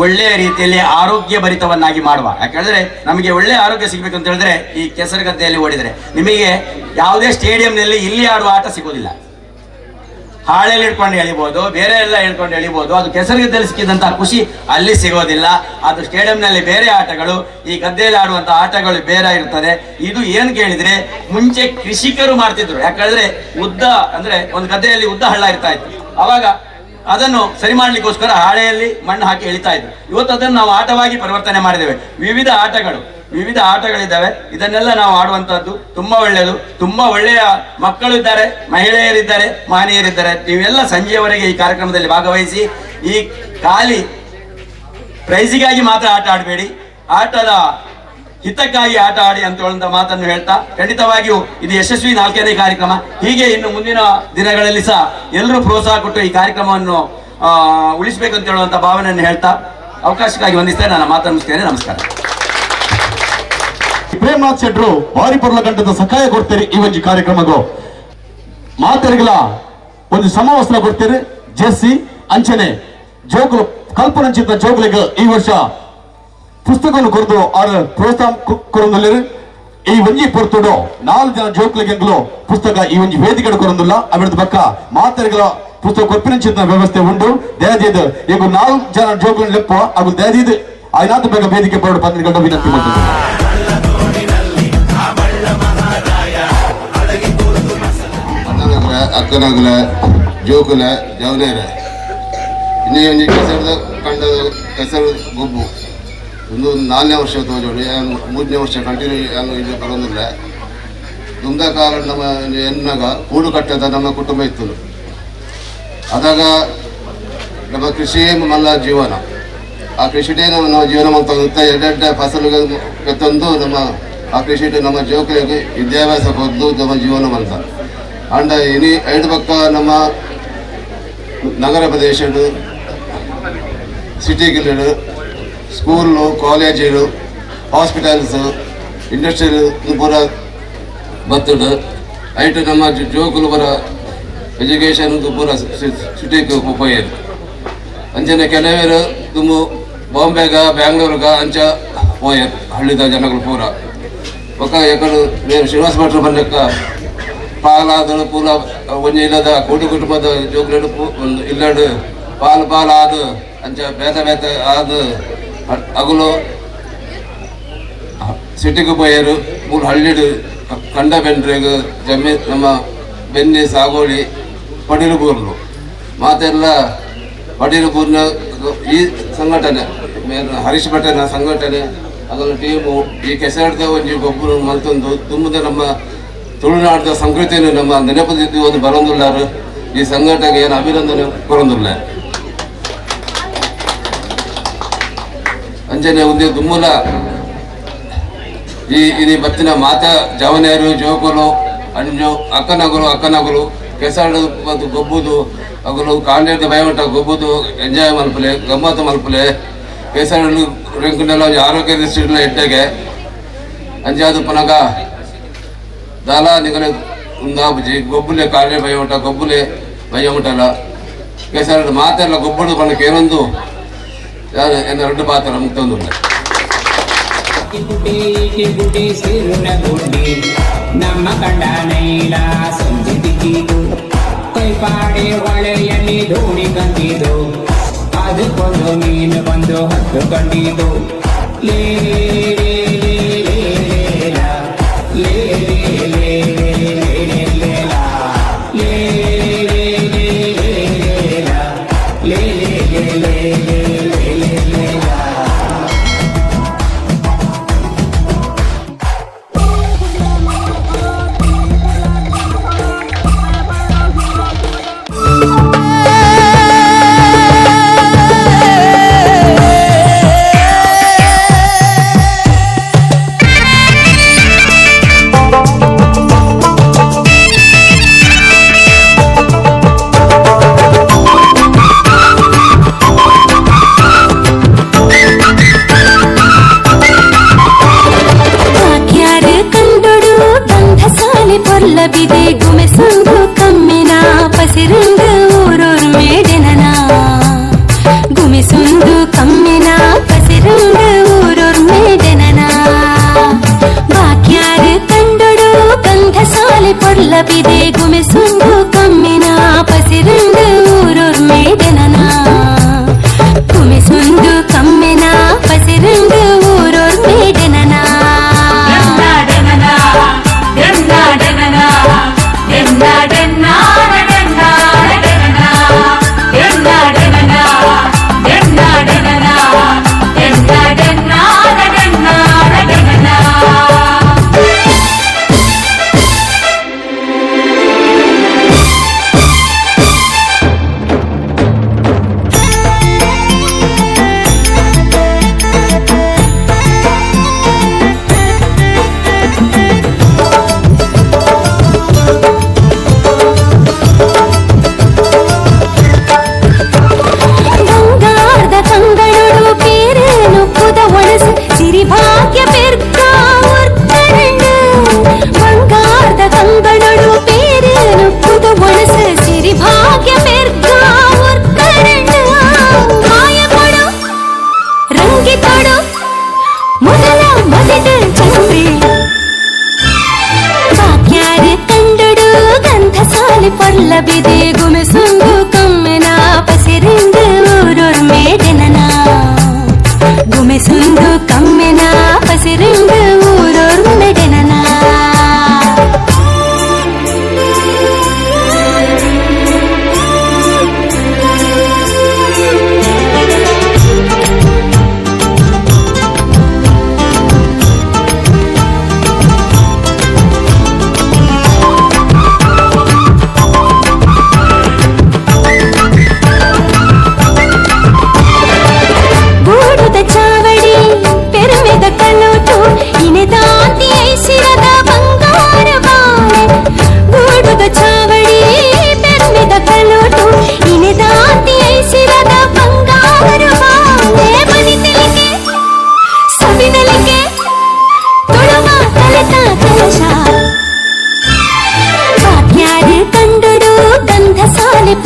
ಒಳ್ಳೆಯ ರೀತಿಯಲ್ಲಿ ಆರೋಗ್ಯ ಭರಿತವನ್ನಾಗಿ ಮಾಡುವ. ಯಾಕಂದ್ರೆ ನಮಗೆ ಒಳ್ಳೆಯ ಆರೋಗ್ಯ ಸಿಗ್ಬೇಕು ಅಂತ ಹೇಳಿದ್ರೆ ಈ ಕೆಸರು ಗದ್ದೆಯಲ್ಲಿ ಓಡಿದ್ರೆ ನಿಮಗೆ ಯಾವುದೇ ಸ್ಟೇಡಿಯಂನಲ್ಲಿ ಇಲ್ಲಿ ಆಡುವ ಆಟ ಸಿಗೋದಿಲ್ಲ. ಹಾಳೆಯಲ್ಲಿ ಹಿಡ್ಕೊಂಡು ಎಳಿಬಹುದು, ಬೇರೆ ಎಲ್ಲ ಹಿಡ್ಕೊಂಡು ಎಳಿಬಹುದು. ಅದು ಕೆಸರು ಗದ್ದೆಯಲ್ಲಿ ಸಿಕ್ಕಿದಂತಹ ಖುಷಿ ಅಲ್ಲಿ ಸಿಗೋದಿಲ್ಲ. ಅದು ಸ್ಟೇಡಿಯಂನಲ್ಲಿ ಬೇರೆ ಆಟಗಳು, ಈ ಗದ್ದೆಯಲ್ಲಿ ಆಡುವಂತಹ ಆಟಗಳು ಬೇರೆ ಇರ್ತದೆ. ಇದು ಏನ್ ಕೇಳಿದ್ರೆ ಮುಂಚೆ ಕೃಷಿಕರು ಮಾಡ್ತಿದ್ರು. ಯಾಕಂದ್ರೆ ಉದ್ದ ಅಂದ್ರೆ ಒಂದು ಗದ್ದೆಯಲ್ಲಿ ಉದ್ದ ಹಳ್ಳ ಇರ್ತಾ ಇತ್ತು. ಅವಾಗ ಅದನ್ನು ಸರಿ ಮಾಡ್ಲಿಕ್ಕೋಸ್ಕರ ಹಾಳೆಯಲ್ಲಿ ಮಣ್ಣು ಹಾಕಿ ಎಳಿತಾ ಇದ್ರು. ಇವತ್ತು ಅದನ್ನು ನಾವು ಆಟವಾಗಿ ಪರಿವರ್ತನೆ ಮಾಡಿದ್ದೇವೆ. ವಿವಿಧ ಆಟಗಳಿದ್ದಾವೆ. ಇದನ್ನೆಲ್ಲ ನಾವು ಆಡುವಂತಹದ್ದು ತುಂಬಾ ಒಳ್ಳೆಯದು. ತುಂಬಾ ಒಳ್ಳೆಯ ಮಕ್ಕಳು ಇದ್ದಾರೆ, ಮಹಿಳೆಯರಿದ್ದಾರೆ, ಮಹನೀಯರಿದ್ದಾರೆ. ನೀವೆಲ್ಲ ಸಂಜೆಯವರೆಗೆ ಈ ಕಾರ್ಯಕ್ರಮದಲ್ಲಿ ಭಾಗವಹಿಸಿ ಈ ಖಾಲಿ ಪ್ರೈಸಿಗಾಗಿ ಮಾತ್ರ ಆಟ ಆಡಬೇಡಿ, ಆಟದ ಹಿತಕ್ಕಾಗಿ ಆಟ ಆಡಿ ಅಂತ ಹೇಳುವಂತ ಮಾತನ್ನು ಹೇಳ್ತಾ, ಖಂಡಿತವಾಗಿಯೂ ಇದು ಯಶಸ್ವಿ 4ನೇ ಕಾರ್ಯಕ್ರಮ. ಹೀಗೆ ಇನ್ನು ಮುಂದಿನ ದಿನಗಳಲ್ಲಿ ಸಹ ಎಲ್ಲರೂ ಪ್ರೋತ್ಸಾಹ ಕೊಟ್ಟು ಈ ಕಾರ್ಯಕ್ರಮವನ್ನು ಉಳಿಸಬೇಕಂತ ಹೇಳುವಂತ ಭಾವನೆಯನ್ನು ಹೇಳ್ತಾ ಅವಕಾಶಕ್ಕಾಗಿ ವಂದಿಸ್ತೇನೆ. ನನ್ನ ಮಾತನ್ನು ಮುಗಿಸ್ತೇನೆ. ನಮಸ್ಕಾರ. ಪ್ರೇಮನಾಥ್ ಶೆಟ್ರು ಬಾರಿ ಪೊರ್ಲ ಗಂಟದ ಸಹಾಯ ಕೊಡ್ತೀರಿ. ಈ ಒಂದು ಕಾರ್ಯಕ್ರಮಕ್ಕೂ ಮಾತೆರಿಗಳ ಒಂದು ಸಮವಸ್ತ್ರ ಕೊಡ್ತೀರಿ. ಜೆಸ್ಸಿ ಅಂಚನೆ ಜೋಗುಲು ಕಲ್ಪನಂಚಿತ ಜೋಗುಲಿಗೆ ಈ ವರ್ಷ ಪುಸ್ತಕವನ್ನು ಕೊರದು ಅವರ ಪ್ರೋತ್ಸಾಹ ಕೊರೊಂದಿಲ್ಲ. ಈ ಒಂಜಿ ಪೊರ್ತುಡು 4 ಜನ ಜೋಕ್ಲಿಗೆಂಗ್ಲು ಪುಸ್ತಕ ಈ ಒಂಜಿ ವೇದಿಕೆ ಕೊರೊಂದಿಲ್ಲ. ಅವಿಡದ ಪಕ್ಕ ಮಾತೆರಿಗಳ ಪುಸ್ತಕ ಕೊರ್ಪಿನಂಚಿತ ವ್ಯವಸ್ಥೆ ಉಂಟು. ದಯದಿದ್ದು ಈಗ 4 ಜನ ಜೋಕ್ಲು ಲೆಪ್ಪ ಅದು ದಯದಿದ್ದು ಆಯ್ನಾತ ಬೇಗ ವೇದಿಕೆ ಪರಡು 12 ಗಂಟೆ ವಿನಂತಿ ಮಾಡ್ತಾರೆ. ಅಕ್ಕನಗಲ ಜೋಕುಲ ಜವನೇರ ಇನ್ನೇ ಒಂಜಿ ಕೆಸರು ಕಂಡದ ಕೆಸರು ಗೊಬ್ಬು ಒಂದು 4ನೇ ವರ್ಷ ತೋಜೋಡಿ 3ನೇ ವರ್ಷ ಕಂಟಿನ್ಯೂ ಇದು ಬರೋದಿಲ್ಲ. ತುಂಬ ಕಾಲ ನಮ್ಮ ಎನ್ನಾಗ ಕೂಡು ಕಟ್ಟದ ನಮ್ಮ ಕುಟುಂಬ ಇತ್ತು. ಅದಾಗ ನಮ್ಮ ಕೃಷಿಯೇ ಮಲ್ಲ ಜೀವನ. ಆ ಕೃಷಿಟೇ ನಮ್ಮ ಜೀವನ ಮಾಡ್ತಾ ಎರಡೆರಡು ಫಸಲುಗಳು ತಂದು ನಮ್ಮ ಆ ಕೃಷಿ ನಮ್ಮ ಜೋಕಲಿಗೆ ವಿದ್ಯಾಭ್ಯಾಸ ಕೊದ್ದು ನಮ್ಮ ಜೀವನ ಮಾಡ್ತ ಅಂಡ ಇನಿ 5 ಪಕ್ಕ ನಮ್ಮ ನಗರ ಪ್ರದೇಶ ಸಿಟಿಗಳು ಸ್ಕೂಲು ಕಾಲೇಜು ಹಾಸ್ಪಿಟಲ್ಸ್ ಇಂಡಸ್ಟ್ರಿಯಲ್ ಪೂರ ಬತ್ತುಡು ಐಟು ನಮ್ಮ ಜೋಕುಲು ಪೂರ ಎಜುಕೇಷನ್ ಪೂರ ಸಿಟಿಗೆ ಹೋಯ್ತು. ಅಂಚನೆ ಕೆಲವರು ತುಂಬ ಬಾಂಬೆಗ ಬ್ಯಾಂಗ್ಳೂರ್ಗ ಅಂಚ ಹೋಯ್ತು ಹಳ್ಳಿದ ಜನಗಳು ಪೂರ ಒಕ್ಕ ಎಕಡು ಶ್ರೀನಿವಾಸ ಭಟ್ರು ಬಂದಕ್ಕ ಪಾಲಾದ ಪೂರ ಒಂಜಿ ಇಲ್ಲದ ಕೂಡು ಕುಟುಂಬದ ಜೋಕುಲು ಒಂದು ಇಲ್ಲಡು ಪಾಲು ಆದು ಅಂಚ ಬೇತ ಆದು ಅಗಲು ಸಿಟಿಗೆ ಹೋಯರು 3 ಹಳ್ಳಿಡು ಕಂಡ ಬೆಂಡ್ರೆಗ್ ಜಮೀ ನಮ್ಮ ಬೆನ್ನಿ ಸಾಗೋಳಿ ಪಡಿಲುಬೂರ್ಲು ಮಾತೆಲ್ಲ ಪಡಿಲುಬೂರ್ನ ಈ ಸಂಘಟನೆ ಹರೀಶ್ ಭಟ್ಟನ ಸಂಘಟನೆ ಅದರ ಟೀಮು ಈ ಕೆಸರದ ಒಂಜಿ ಗೊಬ್ಬರ ಮಲ್ತೊಂದು ತುಂಬದ ನಮ್ಮ ತುಳುನಾಡದ ಸಂಸ್ಕೃತಿಯನ್ನು ನಮ್ಮ ನೆನಪದಿದ್ದು ಒಂದು ಬರೋದಿಲ್ಲಾರು ಈ ಸಂಘಟನೆಗೆ ಏನು ಅಭಿನಂದನೆ ಕೊರೊಂದಿಲ್ಲ. ಅಂಜನೆ ಒಂದೇ ದುಮ್ಮಲ ಈ ಬತ್ತಿನ ಮಾತ ಜವನೇರು ಜೋಕುಲು ಅಂಜು ಅಕ್ಕನಗಲು ಕೆಸರು ಮತ್ತು ಗೊಬ್ಬುದು ಅಗಲು ಕಾಂಡೇದ ಭಯಮಟ್ಟ ಗೊಬ್ಬುದು ಎಂಜಾಯ್ ಮಲ್ಪಲೆ ಗಮ್ಮತ್ತು ಮಲ್ಪಲೆ ಕೆಸರು ರೆಂಕುನೆಲ್ಲ ಆರೋಗ್ಯ ದೃಷ್ಟಿಗಳ ಎಟ್ಟೆಗೆ ಅಂಜಾದು ಪನಗ ದಾಲ ನಿಗಲೆ ಉಂದಾಬುಜಿ ಗೊಬ್ಬುಲೆ ಕಾಂಡೆ ಭಯಮಟ್ಟ ಗೊಬ್ಬುಲೆ ಭಯಮಟ್ಟಲ್ಲ ಕೆಸರು ಮಾತೆಲ್ಲ ಗೊಬ್ಬುಡು ಪಣ ಕೇರೊಂದು ಎನ್ನ 2 ಪಾತ್ರ ಮುಕ್ತೊಂದು ನಮ್ಮ ಕಂಡ ನೈಲ ಸಂಜಿದಿದ್ದು ಕೈಪಾಡೆ ಹೊಳೆಯಲ್ಲಿ ದೋಣಿ ಕಂಡಿದ್ದು ಅದಕ್ಕೊಂದು ಮೀನು ಬಂದು ಹತ್ತು ಕಂಡಿದ್ದು ಲೇ ಬಿದೆ ಗುಮೆಸುಂದು ಕಮ್ಮಿನ ಪಸಿರುಂದು ಊರೂರ್ ಮೇಡೆನನ ಗುಮೆಸುಂದು ಕಮ್ಮಿನ ಪಸಿರುಂದು ಊರೂರ್ ಮೇಡೆನನ ಬಾಕ್ಯಾರು ಕಂಡೊಡು ಗಂಧ ಸಾಲೆ ಪೊರ್ಲ ಬಿದೆ ಗುಮೆಸುಂದು ಕಮ್ಮಿನ ಪಸಿರುಂದು ಊರೂರ್ ಮೇಡೆನನ ಗುಮೆಸುಂದು ಕಮ್ಮಿನ ಪಸಿರುಂದು ಊರೂರ್ ಮೇಡೆನನ పొర్లబిదే గుమిసుందు కమ్మెన పసిరిండు ఊరూర్ మేడెనన గుమిసుందు కమ్మెన పసిరిండు ఊరూర్ మెడెనన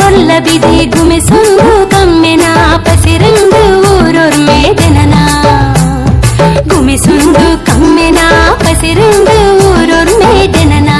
పొర్లబిదే గుమిసుందు కమ్మెన పసిరిండు ఊరూర్ మేడెనన గుమిసుందు కమ్మెన పసిరిండు ఊరూర్ మేడెనన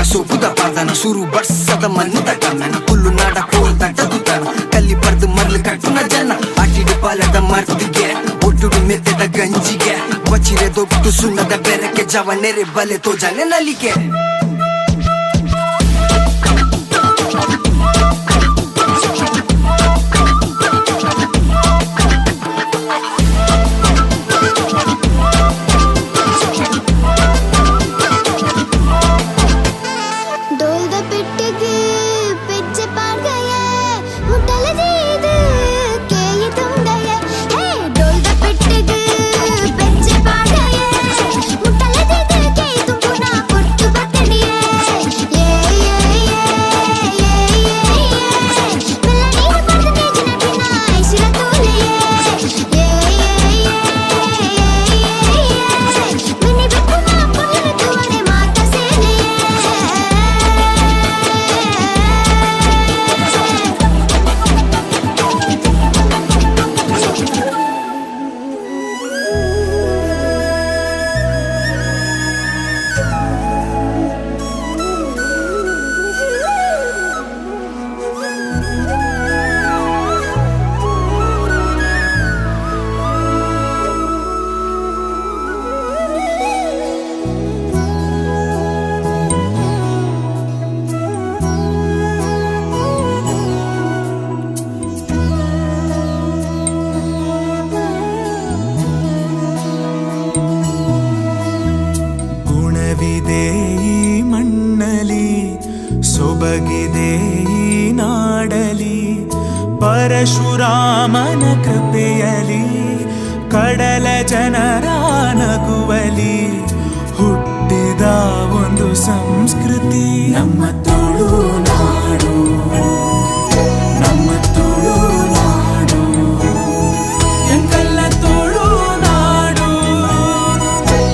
ಸೋಪುದ ಪಾದನ ಸುರು ಬರ್ಸದ ಮನ್ನದ ಕಮ್ಮನ ಹುಲ್ಲು ನಾಡ ಕೋಲ್ ತಟ್ಟಗುತ್ತಾನ ಕಲ್ಲಿ ಪರ್ದು ಮರ್ಲು ಕಟ್ಟುನ ಜನ ಆಟಿಡು ಪಾಲದ ಮರ್ತಿಗೆ ಒಟ್ಟುಡು ಮೆತ್ತದ ಗಂಜಿಗೆ ಬಚಿರೆ ದೊಡ್ಡು ಸುಣ್ಣದ ಬೆರಕೆ ಜವನೆರೆ ಬಲೆ ತೋಜನೆ ನಲಿಕೆ ಸೊಬಗಿದೆ ಈ ನಾಡಲಿ ಪರಶುರಾಮನ ಕೃಪೆಯಲಿ ಕಡಲ ಜನರ ನಗುವಲಿ ಹುಟ್ಟಿದ ಒಂದು ಸಂಸ್ಕೃತಿ ನಮ್ಮ ತುಳುನಾಡು ನಮ್ಮ ತುಳುನಾಡು ಎಂಕಲ್ಲ ತುಳುನಾಡು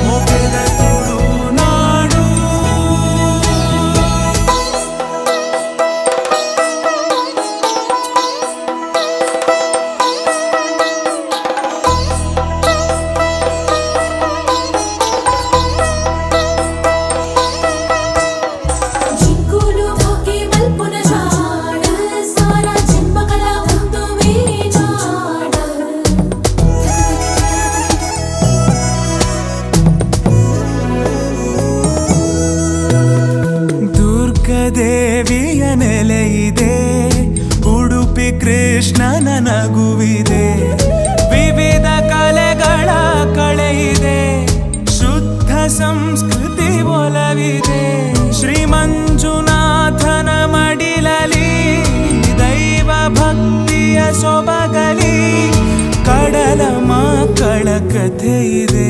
ಮೊಗೆದ ತುಳುನಾಡು ಜಿಂಗುಲು ಮೊಗೆ ಕೃಷ್ಣನ ನಗುವಿದೆ, ವಿವಿಧ ಕಲೆಗಳ ಕಳೆಯಿದೆ, ಶುದ್ಧ ಸಂಸ್ಕೃತಿ ಒಲವಿದೆ. ಶ್ರೀ ಮಂಜುನಾಥನ ಮಡಿಲಲಿ ದೈವ ಭಕ್ತಿಯ ಸೊಬಗಲಿ ಕಡಲ ಮಕ್ಕಳ ಕಥೆ ಇದೆ.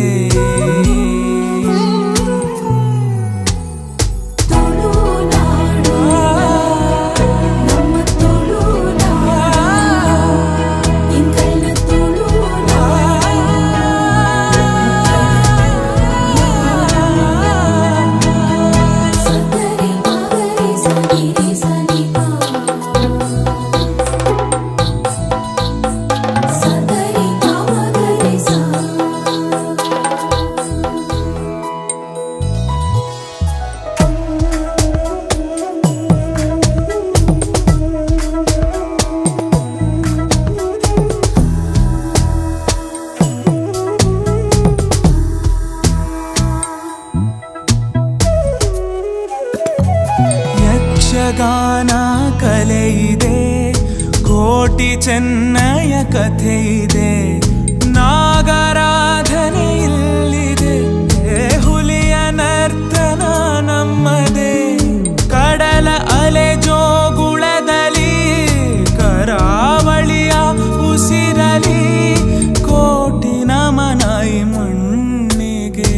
ಯಕ್ಷಗಾನ ಕಲೆ ಇದೆ, ಕೋಟಿ ಚೆನ್ನಯ ಕಥೆ ಇದೆ, ನಾಗರಾಧನೆ ಇಲ್ಲಿದೆ, ಹುಲಿಯ ನರ್ತನ ನಮ್ಮದೇ, ಕಡಲ ಅಲೆ ಜೋಗುಳದಲ್ಲಿ ಕರಾವಳಿಯ ಉಸಿರಲಿ ಕೋಟಿ ನಮನ ಈ ಮಣ್ಣಿಗೆ.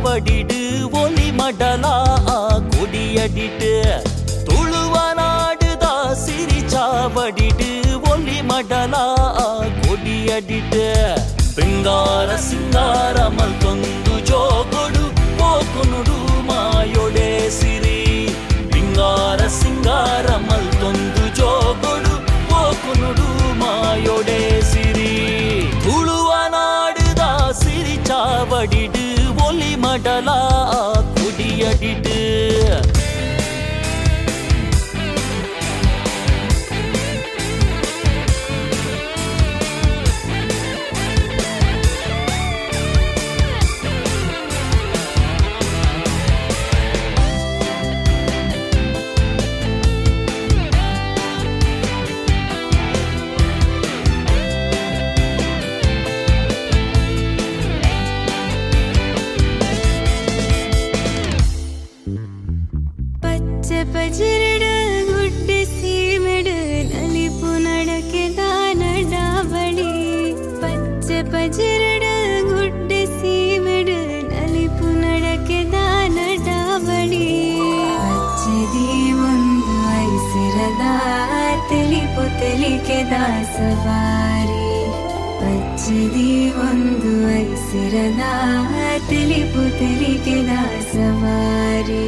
வடிடு ஒலி மடலா கொடியடிட்டு துளுவ நாடுதா சிரிச்சாவடிடு ஒலி மடலா கொடியடிட்டு పింగార సింగార మల్కొందు జోగొడు పోకునుడు మాయొడే సిరి పింగార సింగార మల్కొందు జోగొడు పోకునుడు మాయొడే సిరి ತುಳುವ ನಾಡುದ ಸಿರಿಚಾವಡಿಡು ಒಲಿ ಮಡಲ ಕುಡಿಯಡಿಡು ಪಜರಡ ಗುಡ್ಡ ಸೀಮೆಡ ನಲಿಪು ನಡಕೆ ದಾನಡಾವಳಿ ಪಚ್ಚ ಪಜರಡ ಗುಡ್ಡ ಸೀಮೆಡ ನಲಿಪು ನಡಕೆ ದಾನಡಾವಳಿ ಪಚ್ಚದಿ ಒಂದು ಐಸಿರದ ತಿಳಿಪು ತೆಲಿಕೆ ದಾಸವಾರಿ ಪಚ್ಚದಿ ಒಂದು ಐಸಿರದ ತಿಳಿಪು ತೆಲಿಕೆ ದಾಸವಾರಿ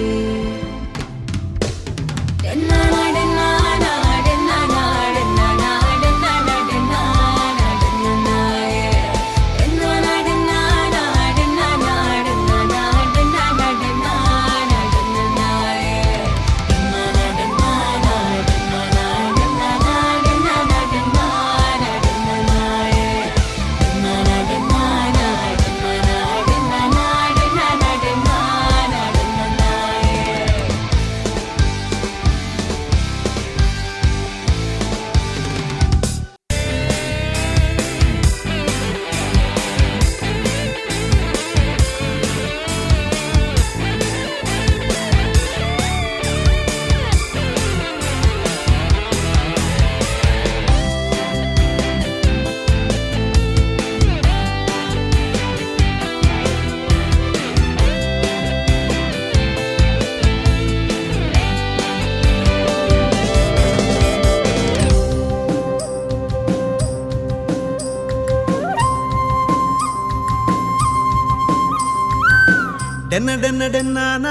ಡೆನ್ನಡೆನ್ನಡೆನ್ನಾನ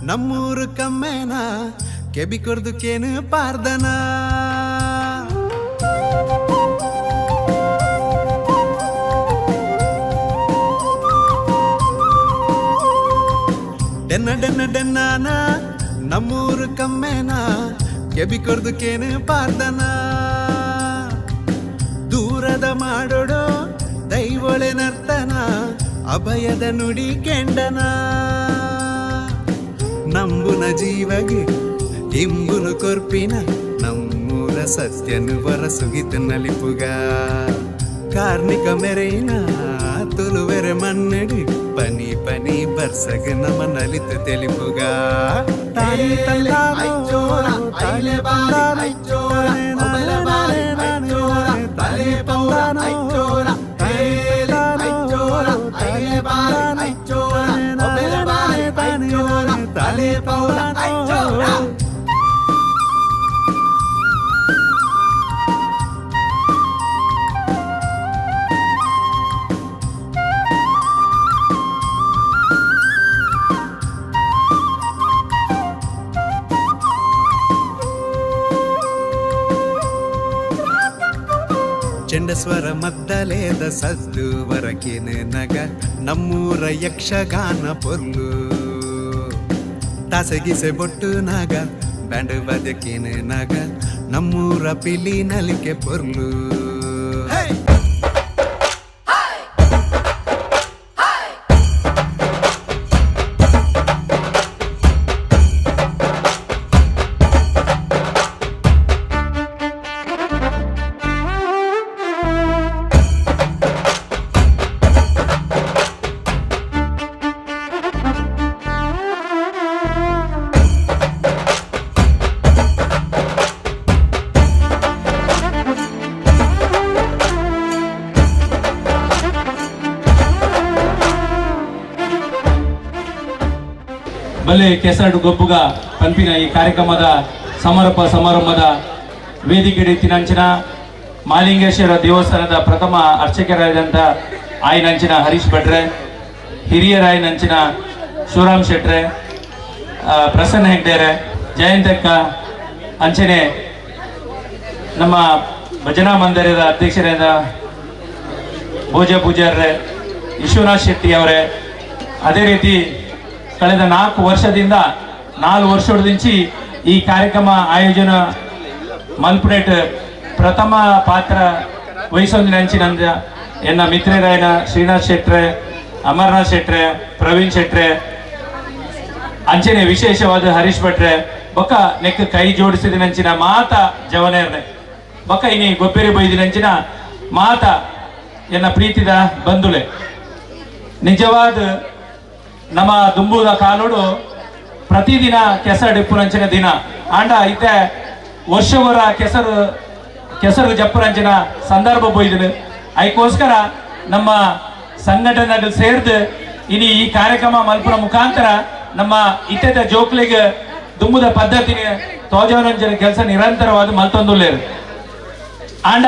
ನಮ್ಮೂರು ಕಮ್ಮೇನ ಕೆಬಿ ಕೊರ್ದುಕೇನು ಪಾರ್ದನ ಡೆನ್ನಡೆನ್ನಡೆನ್ನಾನ ನಮ್ಮೂರು ಕಮ್ಮೇನ ಕೆಬಿ ಕೊರ್ದುಕೇನು ಪಾರ್ದನ ದೂರದ ಮಾಡೋಡು ದೈವೊಳೆ ನರ್ತನ ಅಭಯದ ನುಡಿ ಕೆಂಡನ ನಂಬುನ ಜೀವಗೆ ಇಂಬುನು ಕೊರ್ಪಿನ ನಮ್ಮೂರ ಸತ್ಯನು ಬರಸುಗಿತು ನಲಿಪುಗ ಕಾರ್ಮಿಕ ಮೆರೆಯಿನ ತುಳುವೆರೆ ಮಣ್ಣಡಿ ಪನಿ ಪನಿ ಬರ್ಸಗ ನಮ್ಮ ನಲಿತು ತೆಲಿಪುಗ ತಾಯಿ ತಂದಾನೋ ತಾಯಿ ಬಂದಾನೋ ತಾಯಿ ಬಂದಾನೋ ಚೆಂಡಸ್ವರ ಮದ್ದಲೇದ ಸದ್ದು ವರಕೇನೆ ನಗ ನಮ್ಮೂರ ಯಕ್ಷಗಾನ ಪೊರ್ಲು ತಾಸಗಿಸೆ ಬೊಟ್ಟು ನಾಗ ಬ್ಯಾಂಡ್ ಬದಕೇನೆ ನಗ ನಮ್ಮೂರ ಪಿಲಿ ನಲಿಕೆ ಪೊರ್ಲು ಬಲ್ಲೆ ಕೆಸರಡು ಗೊಬ್ಬುಗ ಪಂಪಿನ ಈ ಕಾರ್ಯಕ್ರಮದ ಸಮಾರಂಭದ ವೇದಿಕೆ ತಿನಂಚಿನ ಮಾಲಿಂಗೇಶ್ವರ ದೇವಸ್ಥಾನದ ಪ್ರಥಮ ಅರ್ಚಕರಾದಂಥ ಆಯ್ನಂಚಿನ ಹರೀಶ್ ಭಟ್ರೆ, ಹಿರಿಯರಾಯ್ನಂಚಿನ ಶಿವರಾಮ್ ಶೆಟ್ರೆ, ಪ್ರಸನ್ನ ಹೆಗ್ಡೇರೆ, ಜಯಂತಕ್ಕ ಅಂಚನೆ ನಮ್ಮ ಭಜನಾ ಮಂದಿರದ ಅಧ್ಯಕ್ಷರಾದ ಭೋಜ ಪೂಜಾರ್ರೆ, ವಿಶ್ವನಾಥ್ ಶೆಟ್ಟಿ ಅವರೇ, ಅದೇ ರೀತಿ ಕಳೆದ 4 ವರ್ಷದಿಂದ 4 ವರ್ಷದಿಂಚಿ ಈ ಕಾರ್ಯಕ್ರಮ ಆಯೋಜನ ಮಲ್ಪುನೇಟ್ ಪ್ರಥಮ ಪಾತ್ರ ವಹಿಸೋದಿನಂಚಿನಂದ ಎನ್ನ ಮಿತ್ರರಾಯನ ಶ್ರೀನಾಥ್ ಶೆಟ್ರೆ, ಅಮರನಾಥ್ ಶೆಟ್ರೆ, ಪ್ರವೀಣ್ ಶೆಟ್ರೆ, ಅಂಚನೆ ವಿಶೇಷವಾದ ಹರೀಶ್ ಭಟ್ರೆ ಬೊಕ್ಕ ನೆಕ್ ಕೈ ಜೋಡಿಸಿದಿನಂಚಿನ ಮಾತ ಜವನೇರ್ನೆ ಬೊಕ್ಕ ಇನಿ ಗೊಬ್ಬೆರಿ ಬೈದಿನಂಚಿನ ಮಾತ ಎನ್ನ ಪ್ರೀತಿದ ಬಂಧುಲೆ. ನಿಜವಾದ ನಮ್ಮ ದುಂಬುದ ಕಾಲೋಡು ಪ್ರತಿದಿನ ಕೆಸರು ಇಪ್ಪುನಂಚಿನ ದಿನ ಆಂಡ ಇತ್ತೆ ವರ್ಷವರ ಕೆಸರು ಜಪ್ಪುನಂಚಿನ ಸಂದರ್ಭ ಬೈದಿನ ಅದಕ್ಕೋಸ್ಕರ ನಮ್ಮ ಸಂಘಟನೆಗಳು ಸೇರ್ದು ಇನಿ ಈ ಕಾರ್ಯಕ್ರಮ ಮಲ್ಪುನ ಮುಖಾಂತರ ನಮ್ಮ ಇತ್ತೆದ ಜೋಕ್ಲಿಗೆ ದುಂಬುದ ಪದ್ಧತಿನ ತೋಜವನಂಚಿನ ಕೆಲಸ ನಿರಂತರವಾದ ಮಲ್ತೊಂದುಲ್ಲೇರು ಆಂಡ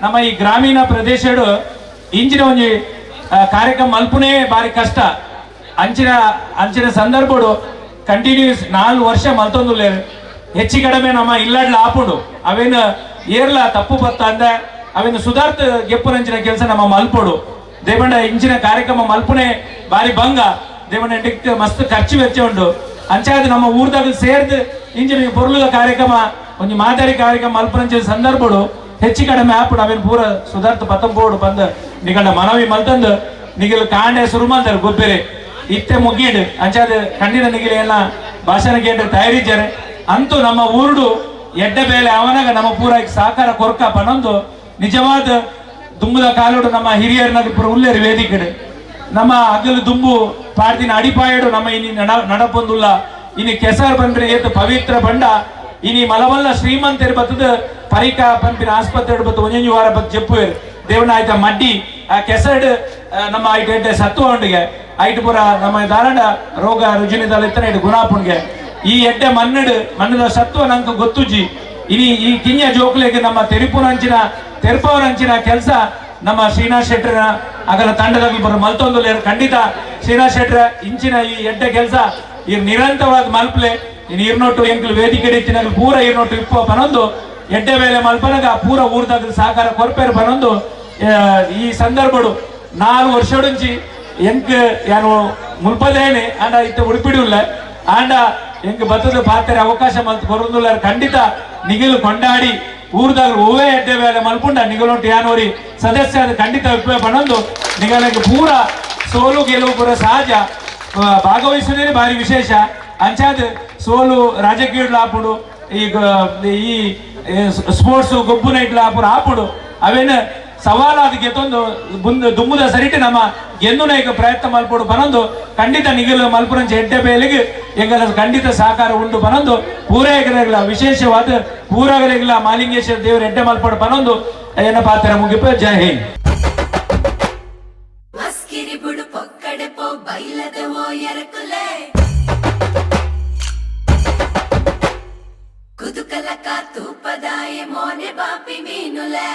ನಮ್ಮ ಈ ಗ್ರಾಮೀಣ ಪ್ರದೇಶಡು ಇಂಚಿನ ಒಂಜಿ ಕಾರ್ಯಕ್ರಮ ಮಲ್ಪುನೇ ಬಾರಿ ಕಷ್ಟ ಅಂಚಿನ ಸಂದರ್ಭಡು ಕಂಟಿನ್ಯೂಸ್ 4 ವರ್ಷ ಮಲ್ತೊಂದುಲ್ಲೇರು ಹೆಚ್ಚು ಕಡಿಮೆ ನಮ್ಮ ಇಲ್ಲಡ್ಲ ಆಪುಂಡು ಅವೇನು ಏರ್ಲ ತಪ್ಪು ಬತ್ತ ಅಂದ ಅವೇನು ಸುಧಾರ್ಥ ಗೆಪ್ಪುನಂಚಿನ ಕೆಲಸ ನಮ್ಮ ಮಲ್ಪೋಡು ದೇವಂಡ ಇಂಚಿನ ಕಾರ್ಯಕ್ರಮ ಮಲ್ಪುನೇ ಬಾರಿ ಭಂಗ ದೇವಂಡ ಟಿಕ್ ಮಸ್ತ್ ಖರ್ಚು ವೆಚ್ಚ ಉಂಡು ಅಂಚಾದ ನಮ್ಮ ಊರ್ದಾಗ ಸೇರ್ದು ಇಂಚಿನ ಪೊರ್ಲುಗ ಕಾರ್ಯಕ್ರಮ ಒಂದು ಮಾತಾಡಿ ಕಾರ್ಯಕ್ರಮ ಮಲ್ಪುನಂಚಿನ ಸಂದರ್ಭಡು ಹೆಚ್ಚು ಕಡಿಮೆ ಆಪುಡು ಅವೇನು ಪೂರ ಸುಧಾರ್ಥ ಪತ್ತಂಬೋಡು ಬಂದು ನಿಗಂಡ ಮನವಿ ಮಲ್ತಂದು ನಿಗಲು ಕಾಂಡೆ ಶುರು ಮಾಡ್ತಾರೆ ಗೊಬ್ಬೆರೆ ಇತ್ತೆ ಮುಗೀಡು ಅಂಚಾದ ಕಂಡಿನ ನಿಗಿಲ ಎಲ್ಲ ಭಾಷಣ ಕೇಂದ್ರ ತಯಾರಿದ್ದಾರೆ ಅಂತೂ ನಮ್ಮ ಊರುಡು ಎಡ್ಡ ಬೇಲೆ ಅವನಾಗ ನಮ್ಮ ಪೂರ ಸಾಕಾರ ಕೊರ್ಕ ಪನೊಂದು ನಿಜವಾದ ದುಂಬುದ ಕಾಲೋಡು ನಮ್ಮ ಹಿರಿಯರ್ನಾಗ ಪೂರ ಉಲ್ಲೇರು ವೇದಿಕೆ ನಮ್ಮ ಹಗಲು ದುಂಬು ಪಾಡ್ದಿನ ಅಡಿಪಾಯಡು ನಮ್ಮ ಇನಿ ನಡಪೊಂದುಲ್ಲ ಇನಿ ಕೆಸರು ಬಂದ್ರೆ ಏತು ಪವಿತ್ರ ಬಂಡ ಇನಿ ಮಲವಲ್ಲ ಶ್ರೀಮಂತರು ಬತ್ತದ ಪರಿಕ ಪಂಪಿನ ಆಸ್ಪತ್ರೆ ಬತ್ತು ಒಂಜೊಂಜು ವಾರ ಬತ್ ಜಪ್ಪುವೇರು ದೇವನ ಆಯ್ತ ಮಡ್ಡಿ ಆ ಕೆಸರು ನಮ್ಮ ಐಟೆ ಸತ್ವ ಉಂಡಿಗೆ ಐಟ್ ಪುರ ನಮ್ಮ ದಾರಂಡ ರೋಗ ರುಜಿನದಲ್ಲ ಇತ್ತನ ಇಟ್ಟು ಗುಣಾಪುಣ್ಗೆ ಈ ಎಡ್ಡೆ ಮಣ್ಣದ ಸತ್ವ ನಂಗೆ ಗೊತ್ತುಜಿ ಇನಿ ಈ ಕಿಂಜ ಜೋಕ್ಲೆಗೆ ನಮ್ಮ ತೆರಿಪುನಂಚಿನ ಕೆಲಸ ನಮ್ಮ ಶ್ರೀನಾಥ್ ಶೆಟ್ಟರ ಆಗಲ ತಂಡದಾಗ ಬರೋ ಮಲ್ತೊಂದು ಖಂಡಿತ ಶ್ರೀನಾಥ್ ಶೆಟ್ಟರ ಇಂಚಿನ ಈ ಎಡ್ಡೆ ಕೆಲಸ ಈ ನಿರಂತರವಾದ ಮಲ್ಪಲೆ ಇರ್ನೊಟ್ಟು ಎಂಕ್ಲು ವೇದಿಕೆ ಇತ್ತಿನಾಗ ಪೂರ ಇರ್ನೊಟ್ಟು ಇಪ್ಪ ಪನೊಂದು ಎಡ್ಡೆ ವೇಳೆ ಮಲ್ಪನಾಗ ಪೂರ ಊರ್ದಾಗ ಸಹಕಾರ ಕೊರ್ಪೇರು ಪನೊಂದು ಈ ಸಂದರ್ಭಡು 4 ವರ್ಷೋಡುಂಚಿ ಎಂಕ್ ಯಾನು ಮುಲ್ಪದೇನೆ ಆಂಡ ಇತ್ತ ಉಡುಪಿಡುಲ್ಲ ಆಂಡ ಎಂಕ್ ಬತ್ತದ ಪಾತ್ರೆ ಅವಕಾಶ ಮಲ್ತು ಕೊರೊಂದುಲ್ಲ ಖಂಡಿತ ನಿಗಿಲು ಕೊಂಡಾಡಿ ಊರ್ದಾಗ ಹೂವೇ ಎಡ್ಡೆ ವೇಳೆ ಮಲ್ಪುಂಡ ನಿಗಲೊಂಟು ಯಾನೋರಿ ಸದಸ್ಯ ಖಂಡಿತ ವಿಪ್ಲವ ಪನೊಂದು ನಿಗಲಿಗೆ ಪೂರ ಸೋಲು ಗೆಲುವು ಪೂರ ಸಹಜ ಭಾಗವಹಿಸುವುದೇ ಭಾರಿ ವಿಶೇಷ ಅಂಚಾದ ಸೋಲು ರಾಜಕೀಯ ಆಪುಡು ಈಗ ಈ ಸ್ಪೋರ್ಟ್ಸ್ ಗೊಬ್ಬು ನೈಟ್ಲ ಆಪುಡು ಆಪುಡು ಅವೇನು ಸವಾಲಾದ ಗೆತ್ತೊಂದು ದುಮ್ಮುದ ಸರಿಟ್ಟು ನಮ್ಮ ಗೆಂದು ನಾಯಕ ಪ್ರಯತ್ನ ಮಲ್ಪಡು ಬನೊಂದು ಖಂಡಿತ ನಿಗಲು ಮಲ್ಪುರಂಚ ಎಡ್ಡೆ ಬೇಲಿಗೆ ಎಂಗಲ ಖಂಡಿತ ಸಹಕಾರ ಉಂಟು ಬನೊಂದು ಪೂರೈಗಲ ವಿಶೇಷವಾದ ಪೂರಗಲಿಗಳ ಮಾಲಿಂಗೇಶ್ವರ ದೇವರು ಎಡ್ಡೆ ಮಲ್ಪಡು ಬನೊಂದು ಏನ ಪಾತ್ರ ಮುಗಿಪ ಜೈ ಹಿಂದ್. ಕುದುಕಲಕ ತೂಪದಾಯ ಮೋನೆ ಬಾಪಿ ಮೀನುಲೆ